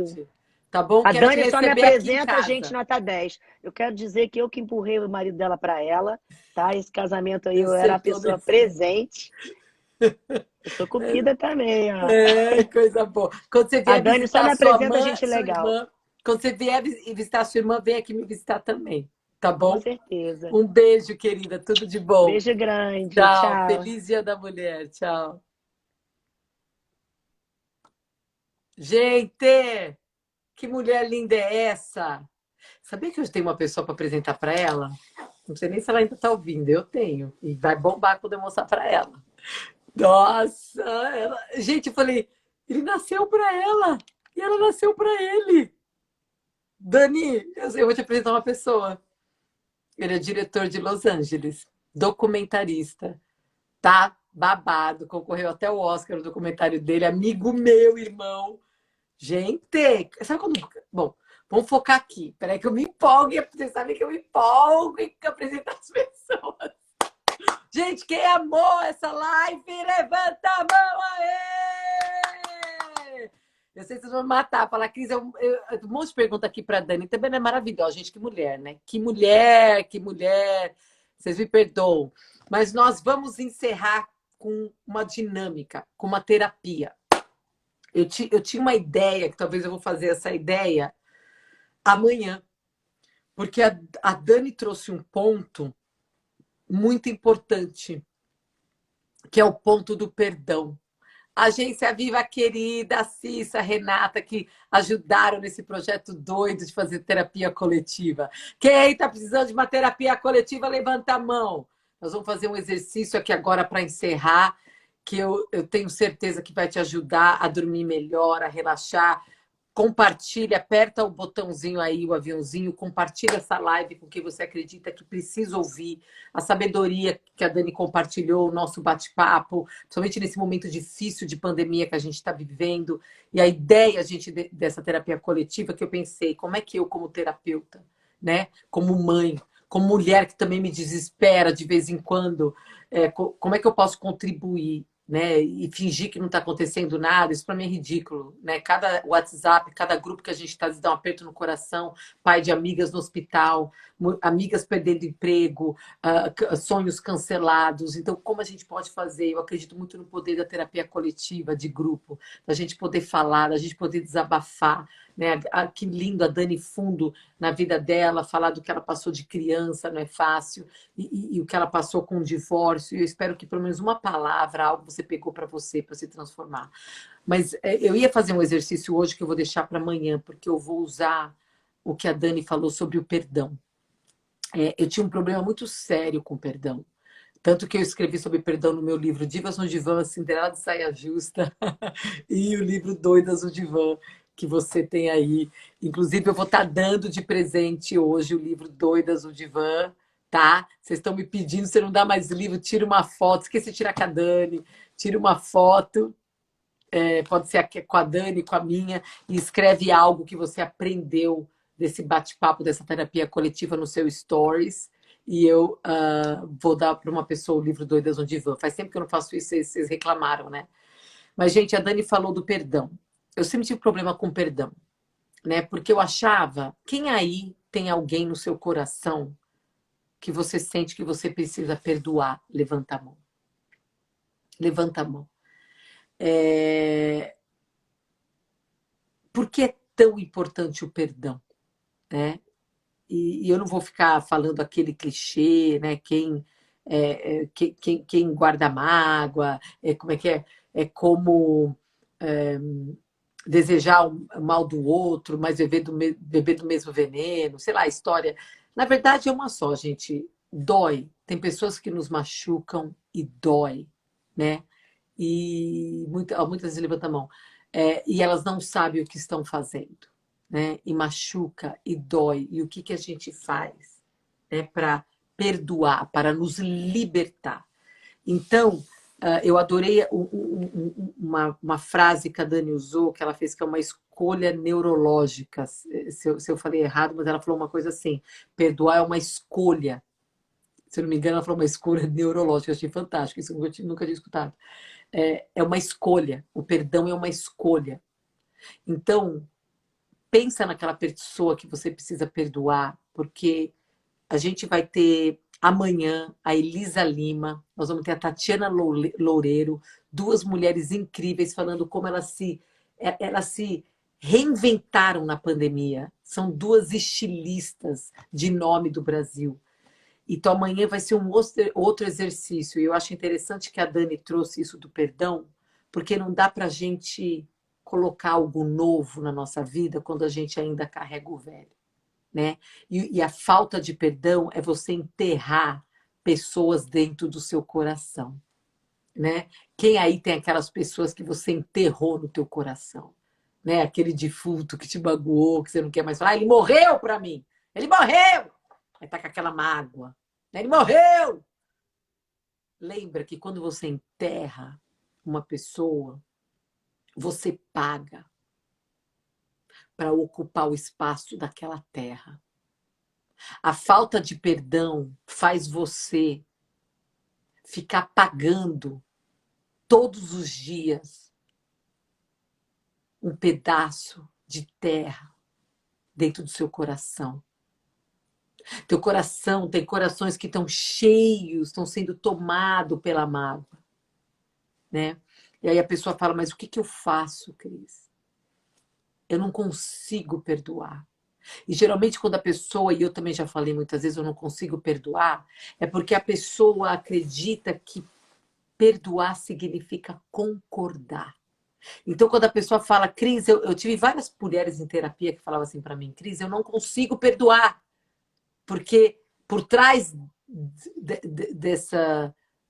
virtualmente. Tá bom? A Quero te Dani só me receber aqui em apresenta a gente casa. nota 10. Eu quero dizer que eu que empurrei o marido dela para ela, tá? Esse casamento aí Eu eu era sei a toda a pessoa história. presente. Eu sou cumprida também, ó. Coisa boa. Quando você A vier Dani só visitar me a sua apresenta mãe, gente sua legal. irmã, quando você vier visitar a sua irmã, vem aqui me visitar também. Tá Com bom? certeza. Um beijo, querida. Tudo de bom. Beijo grande. Tchau. Tchau. Feliz Dia da Mulher. Tchau. Gente, que mulher linda é essa? Sabia que hoje tem uma pessoa para apresentar para ela? Não sei nem se ela ainda está ouvindo. Eu tenho. E vai bombar quando eu mostrar para ela. Nossa! Gente, eu falei, ele nasceu para ela. E ela nasceu para ele. Dani, eu vou te apresentar uma pessoa. Ele é diretor de Los Angeles, documentarista. Tá babado, concorreu até o Oscar, o documentário dele, amigo meu, irmão. Gente, sabe quando. Bom, vamos focar aqui. Peraí, que eu me empolgue. Vocês sabem que eu me empolgo em apresentar as pessoas. Gente, quem amou essa live, levanta a mão aí! Eu sei que vocês vão me matar. Falar, Cris, um monte de pergunta aqui para Dani. Também é maravilhosa, gente. Que mulher, né? Que mulher, que mulher. Vocês me perdoam. Mas nós vamos encerrar com uma dinâmica, com uma terapia. Eu tinha uma ideia, que talvez eu vou fazer essa ideia amanhã. Porque a Dani trouxe um ponto muito importante, que é o ponto do perdão. Agência Viva querida, a Cissa, a Renata, que ajudaram nesse projeto doido de fazer terapia coletiva. Quem está precisando de uma terapia coletiva, levanta a mão. Nós vamos fazer um exercício aqui agora para encerrar, que eu tenho certeza que vai te ajudar a dormir melhor, a relaxar. compartilha, aperta o botãozinho aí, o aviãozinho, compartilha essa live com quem você acredita que precisa ouvir, a sabedoria que a Dani compartilhou, o nosso bate-papo, principalmente nesse momento difícil de pandemia que a gente está vivendo, e a ideia, gente, dessa terapia coletiva, que eu pensei, como é que eu, como terapeuta, né, como mãe, como mulher que também me desespera de vez em quando, como é que eu posso contribuir, né, e fingir que não está acontecendo nada, isso para mim é ridículo, né? Cada WhatsApp, cada grupo que a gente está, dá um aperto no coração, pai de amigas no hospital, amigas perdendo emprego, sonhos cancelados. Então, como a gente pode fazer? Eu acredito muito no poder da terapia coletiva, de grupo, da gente poder falar, da gente poder desabafar, né? Que lindo a Dani Fundo na vida dela, falar do que ela passou de criança, não é fácil, e o que ela passou com o divórcio. E eu espero que pelo menos uma palavra, algo você pegou para você, para se transformar. Mas eu ia fazer um exercício hoje que eu vou deixar para amanhã, porque eu vou usar o que a Dani falou sobre o perdão. Eu tinha um problema muito sério com perdão. Tanto que eu escrevi sobre perdão no meu livro Divas no Divã, Cinderela de Saia Justa, e o livro Doidas no Divã, que você tem aí. Inclusive, eu vou estar dando de presente hoje o livro Doidas no Divã, tá? Vocês estão me pedindo, você não dá mais livro, tira uma foto, esqueci de tirar com a Dani, tira uma foto, pode ser com a Dani, com a minha, e escreve algo que você aprendeu desse bate-papo, dessa terapia coletiva no seu stories, e eu vou dar para uma pessoa o livro Doidas no Divã. Faz tempo que eu não faço isso, vocês reclamaram, né? Mas, gente, a Dani falou do perdão. Eu sempre tive problema com perdão, né? Porque eu achava, quem aí tem alguém no seu coração que você sente que você precisa perdoar? Levanta a mão. Levanta a mão. Por que é tão importante o perdão, né? E eu não vou ficar falando aquele clichê, né? Quem guarda mágoa, como é que é? É como desejar o mal do outro, mas beber do mesmo veneno, sei lá, a história. Na verdade, é uma só, gente. Dói. Tem pessoas que nos machucam e dói, né? E muitas vezes levanta a mão. E elas não sabem o que estão fazendo, né? E machuca e dói. E o que a gente faz, né, para perdoar, para nos libertar? Então, eu adorei uma frase que a Dani usou, que ela fez, que é uma escolha neurológica. Se eu falei errado, mas ela falou uma coisa assim: perdoar é uma escolha. Se eu não me engano, ela falou uma escolha neurológica. Eu achei fantástico, isso eu nunca tinha escutado. É uma escolha. O perdão é uma escolha. Então, pensa naquela pessoa que você precisa perdoar, porque a gente vai ter amanhã a Elisa Lima, nós vamos ter a Tatiana Loureiro, duas mulheres incríveis falando como elas se reinventaram na pandemia. São duas estilistas de nome do Brasil. Então amanhã vai ser um outro exercício. E eu acho interessante que a Dani trouxe isso do perdão, porque não dá para a gente colocar algo novo na nossa vida quando a gente ainda carrega o velho, né? E a falta de perdão é você enterrar pessoas dentro do seu coração, né? Quem aí tem aquelas pessoas que você enterrou no teu coração, né? Aquele defunto que te magoou, que você não quer mais falar, ele morreu para mim, ele morreu! Aí tá com aquela mágoa, né? Ele morreu! Lembra que quando você enterra uma pessoa, você paga para ocupar o espaço daquela terra. A falta de perdão faz você ficar pagando todos os dias um pedaço de terra dentro do seu coração. Teu coração, tem corações que estão cheios, estão sendo tomados pela mágoa, né? E aí a pessoa fala, mas o que eu faço, Cris? Eu não consigo perdoar. E geralmente quando a pessoa, e eu também já falei muitas vezes, eu não consigo perdoar, é porque a pessoa acredita que perdoar significa concordar. Então quando a pessoa fala, Cris, eu tive várias mulheres em terapia que falavam assim para mim, Cris, eu não consigo perdoar, porque por trás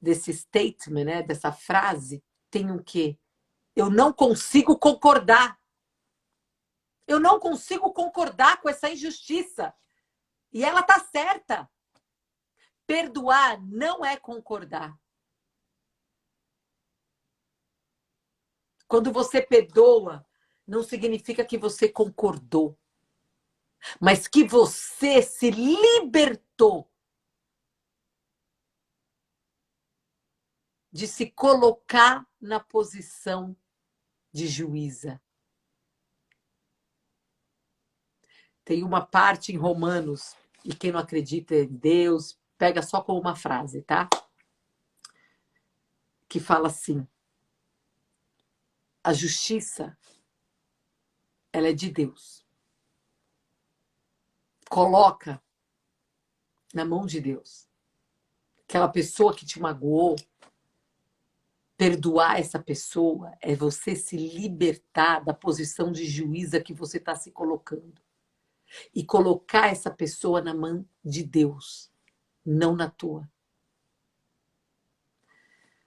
desse statement, né, dessa frase, tem o quê? Eu não consigo concordar. Eu não consigo concordar com essa injustiça. E ela está certa. Perdoar não é concordar. Quando você perdoa, não significa que você concordou, mas que você se libertou de se colocar na posição de juíza. Tem uma parte em Romanos, e quem não acredita em Deus, pega só com uma frase, tá? Que fala assim: a justiça, ela é de Deus. Coloca na mão de Deus. Aquela pessoa que te magoou, perdoar essa pessoa é você se libertar da posição de juíza que você está se colocando. E colocar essa pessoa na mão de Deus, não na tua.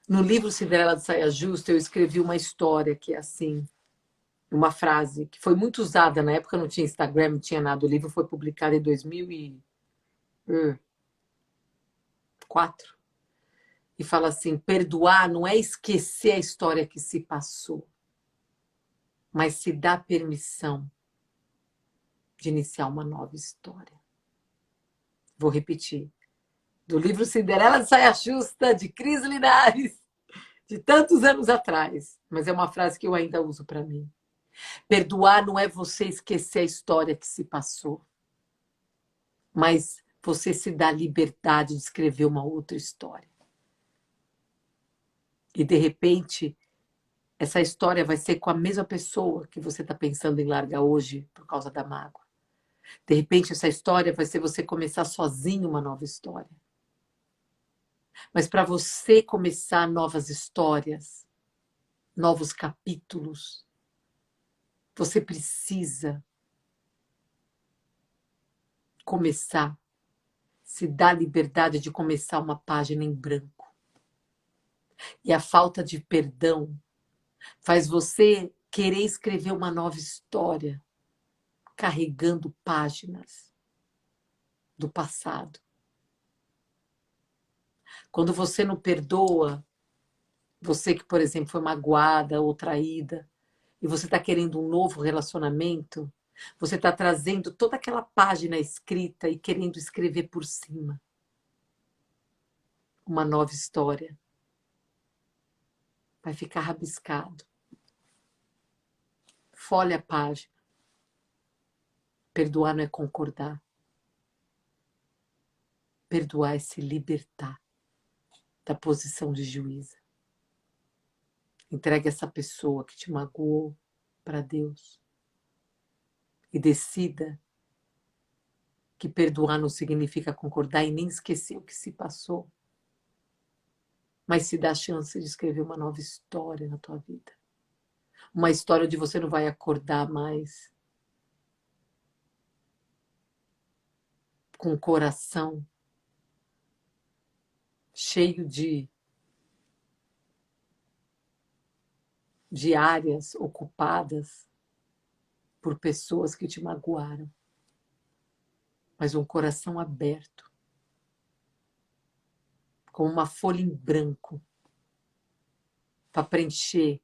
No livro Cinderela de Saia Justa, eu escrevi uma história que é assim, uma frase que foi muito usada na época, não tinha Instagram, não tinha nada. O livro foi publicado em 2004. E fala assim: perdoar não é esquecer a história que se passou, mas se dar permissão de iniciar uma nova história. Vou repetir. Do livro Cinderela de Saia Justa, de Cris Linares, de tantos anos atrás. Mas é uma frase que eu ainda uso para mim. Perdoar não é você esquecer a história que se passou, mas você se dá liberdade de escrever uma outra história. E, de repente, essa história vai ser com a mesma pessoa que você está pensando em largar hoje por causa da mágoa. De repente, essa história vai ser você começar sozinho uma nova história. Mas para você começar novas histórias, novos capítulos, você precisa começar, se dar liberdade de começar uma página em branco. E a falta de perdão faz você querer escrever uma nova história, carregando páginas do passado. Quando você não perdoa, você que, por exemplo, foi magoada ou traída, e você está querendo um novo relacionamento, você está trazendo toda aquela página escrita e querendo escrever por cima uma nova história. Vai ficar rabiscado. Folhe a página. Perdoar não é concordar. Perdoar é se libertar da posição de juíza. Entregue essa pessoa que te magoou para Deus. E decida que perdoar não significa concordar e nem esquecer o que se passou. Mas se dá a chance de escrever uma nova história na tua vida. Uma história onde você não vai acordar mais com o coração cheio de áreas ocupadas por pessoas que te magoaram, mas um coração aberto, com uma folha em branco, para preencher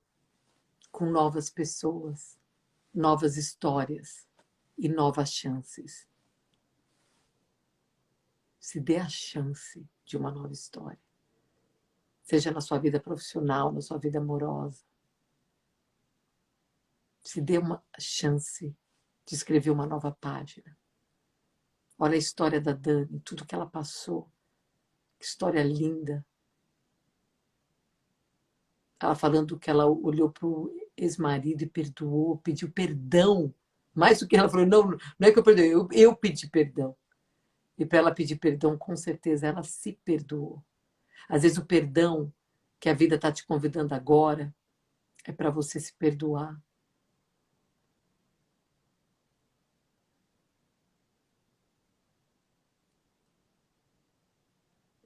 com novas pessoas, novas histórias e novas chances. Se dê a chance de uma nova história, seja na sua vida profissional, na sua vida amorosa. Se dê uma chance de escrever uma nova página. Olha a história da Dani, tudo que ela passou. Que história linda. Ela falando que ela olhou para o ex-marido e perdoou, pediu perdão. Mais do que ela falou, não é que eu perdoei, eu pedi perdão. E para ela pedir perdão, com certeza, ela se perdoou. Às vezes o perdão que a vida está te convidando agora é para você se perdoar.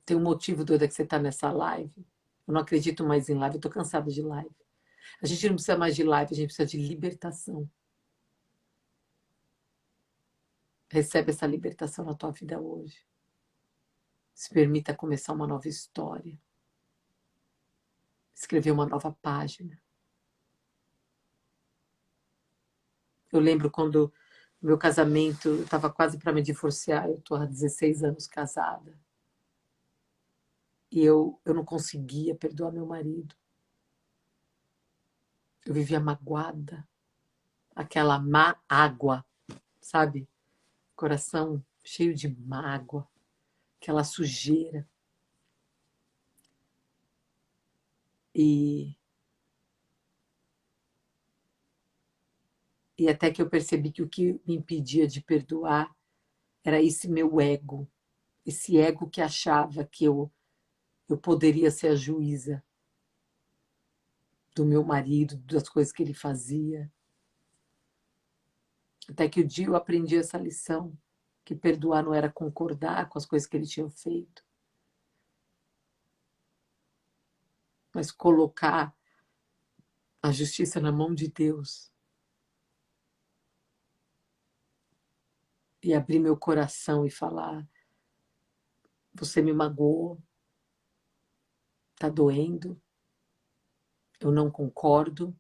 Tem um motivo, doida, que você está nessa live. Eu não acredito mais em live, eu estou cansada de live. A gente não precisa mais de live, a gente precisa de libertação. Recebe essa libertação na tua vida hoje. Se permita começar uma nova história. Escrever uma nova página. Eu lembro quando meu casamento, eu estava quase para me divorciar, eu estou há 16 anos casada. E eu não conseguia perdoar meu marido. Eu vivia magoada. Aquela má água, sabe? Coração cheio de mágoa. Aquela sujeira. E até que eu percebi que o que me impedia de perdoar era esse meu ego. Esse ego que achava que eu poderia ser a juíza do meu marido, das coisas que ele fazia. Até que o dia eu aprendi essa lição, que perdoar não era concordar com as coisas que ele tinha feito, mas colocar a justiça na mão de Deus e abrir meu coração e falar: você me magoou, tá doendo, eu não concordo,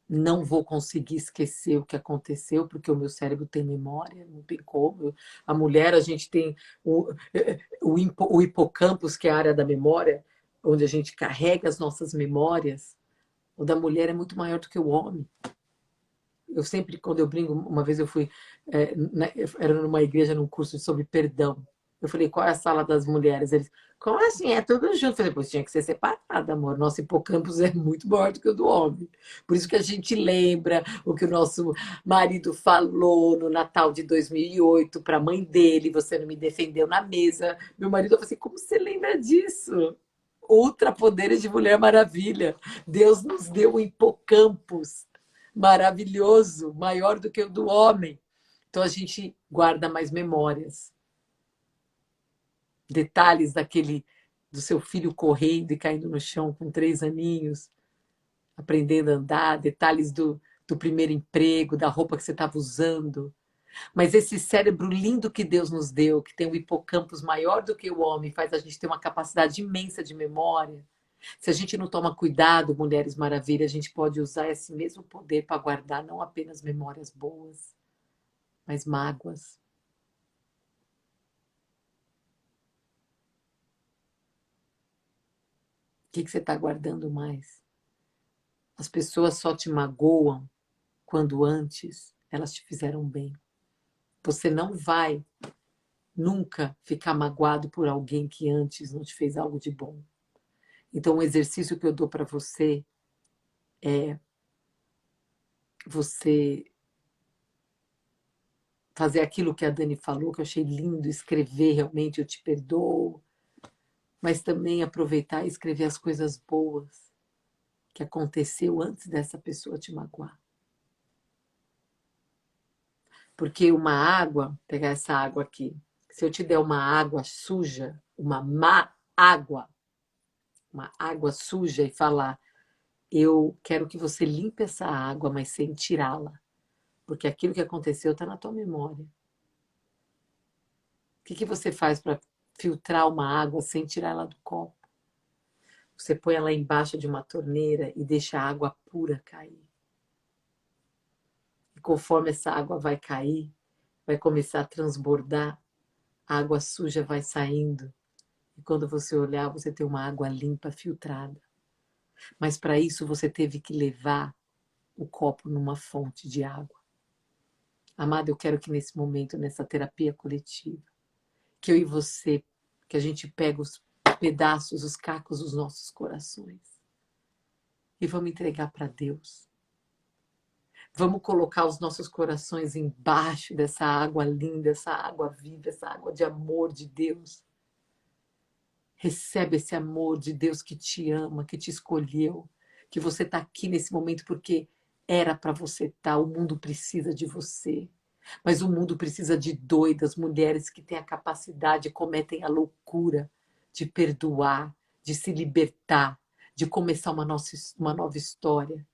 não vou conseguir esquecer o que aconteceu, porque o meu cérebro tem memória, não tem como. A mulher, a gente tem o hipocampus, que é a área da memória, onde a gente carrega as nossas memórias. O da mulher é muito maior do que o homem. Eu sempre, quando eu brinco, uma vez eu fui, era numa igreja, num curso sobre perdão. Eu falei, qual é a sala das mulheres? Eles, como assim? É tudo junto. Eu falei, pois tinha que ser separado, amor. Nosso hipocampus é muito maior do que o do homem. Por isso que a gente lembra o que o nosso marido falou no Natal de 2008 para a mãe dele, você não me defendeu na mesa. Meu marido falou assim, como você lembra disso? Ultrapoderes de Mulher Maravilha. Deus nos deu um hipocampus maravilhoso, maior do que o do homem. Então a gente guarda mais memórias. Detalhes do seu filho correndo e caindo no chão com 3 aninhos, aprendendo a andar, detalhes do primeiro emprego, da roupa que você estava usando. Mas esse cérebro lindo que Deus nos deu, que tem um hipocampus maior do que o homem, faz a gente ter uma capacidade imensa de memória. Se a gente não toma cuidado, Mulheres Maravilha, a gente pode usar esse mesmo poder para guardar não apenas memórias boas, mas mágoas. O que você está guardando mais? As pessoas só te magoam quando antes elas te fizeram bem. Você não vai nunca ficar magoado por alguém que antes não te fez algo de bom. Então, o exercício que eu dou para você é você fazer aquilo que a Dani falou, que eu achei lindo, escrever realmente, eu te perdoo, mas também aproveitar e escrever as coisas boas que aconteceu antes dessa pessoa te magoar. Porque uma água, pegar essa água aqui, se eu te der uma água suja, uma água suja e falar, eu quero que você limpe essa água, mas sem tirá-la, porque aquilo que aconteceu está na tua memória. O que você faz para filtrar uma água sem tirar ela do copo? Você põe ela embaixo de uma torneira e deixa a água pura cair. E conforme essa água vai cair, vai começar a transbordar, a água suja vai saindo. E quando você olhar, você tem uma água limpa, filtrada. Mas para isso você teve que levar o copo numa fonte de água. Amada, eu quero que nesse momento, nessa terapia coletiva, que eu e você, que a gente pega os pedaços, os cacos dos nossos corações e vamos entregar para Deus. Vamos colocar os nossos corações embaixo dessa água linda, essa água viva, essa água de amor de Deus. Recebe esse amor de Deus que te ama, que te escolheu, que você está aqui nesse momento porque era para você estar. O mundo precisa de você. Mas o mundo precisa de doidas, mulheres que têm a capacidade, cometem a loucura de perdoar, de se libertar, de começar uma nova história.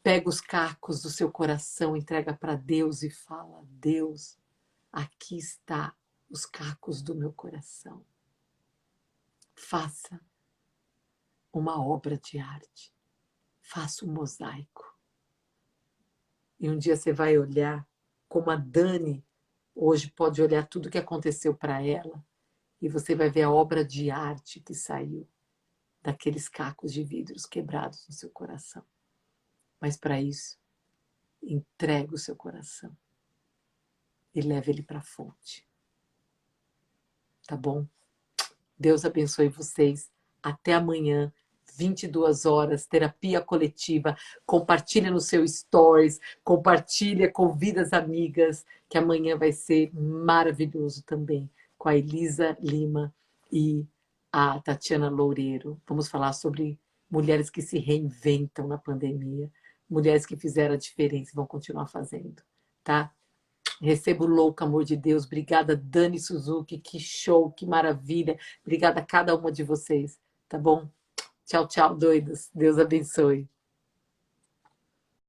Pega os cacos do seu coração, entrega para Deus e fala: Deus, aqui está os cacos do meu coração. Faça uma obra de arte. Faça um mosaico. E um dia você vai olhar como a Dani hoje pode olhar tudo o que aconteceu para ela e você vai ver a obra de arte que saiu daqueles cacos de vidros quebrados no seu coração. Mas para isso, entregue o seu coração e leve ele para a fonte. Tá bom? Deus abençoe vocês. Até amanhã, 22 horas, terapia coletiva. Compartilha no seu stories, compartilha, convida as amigas, que amanhã vai ser maravilhoso também, com a Elisa Lima e a Tatiana Loureiro. Vamos falar sobre mulheres que se reinventam na pandemia, mulheres que fizeram a diferença e vão continuar fazendo, tá? Recebo o louco amor de Deus. Obrigada, Dani Suzuki. Que show, que maravilha. Obrigada a cada uma de vocês, tá bom? Tchau, tchau, doidas. Deus abençoe.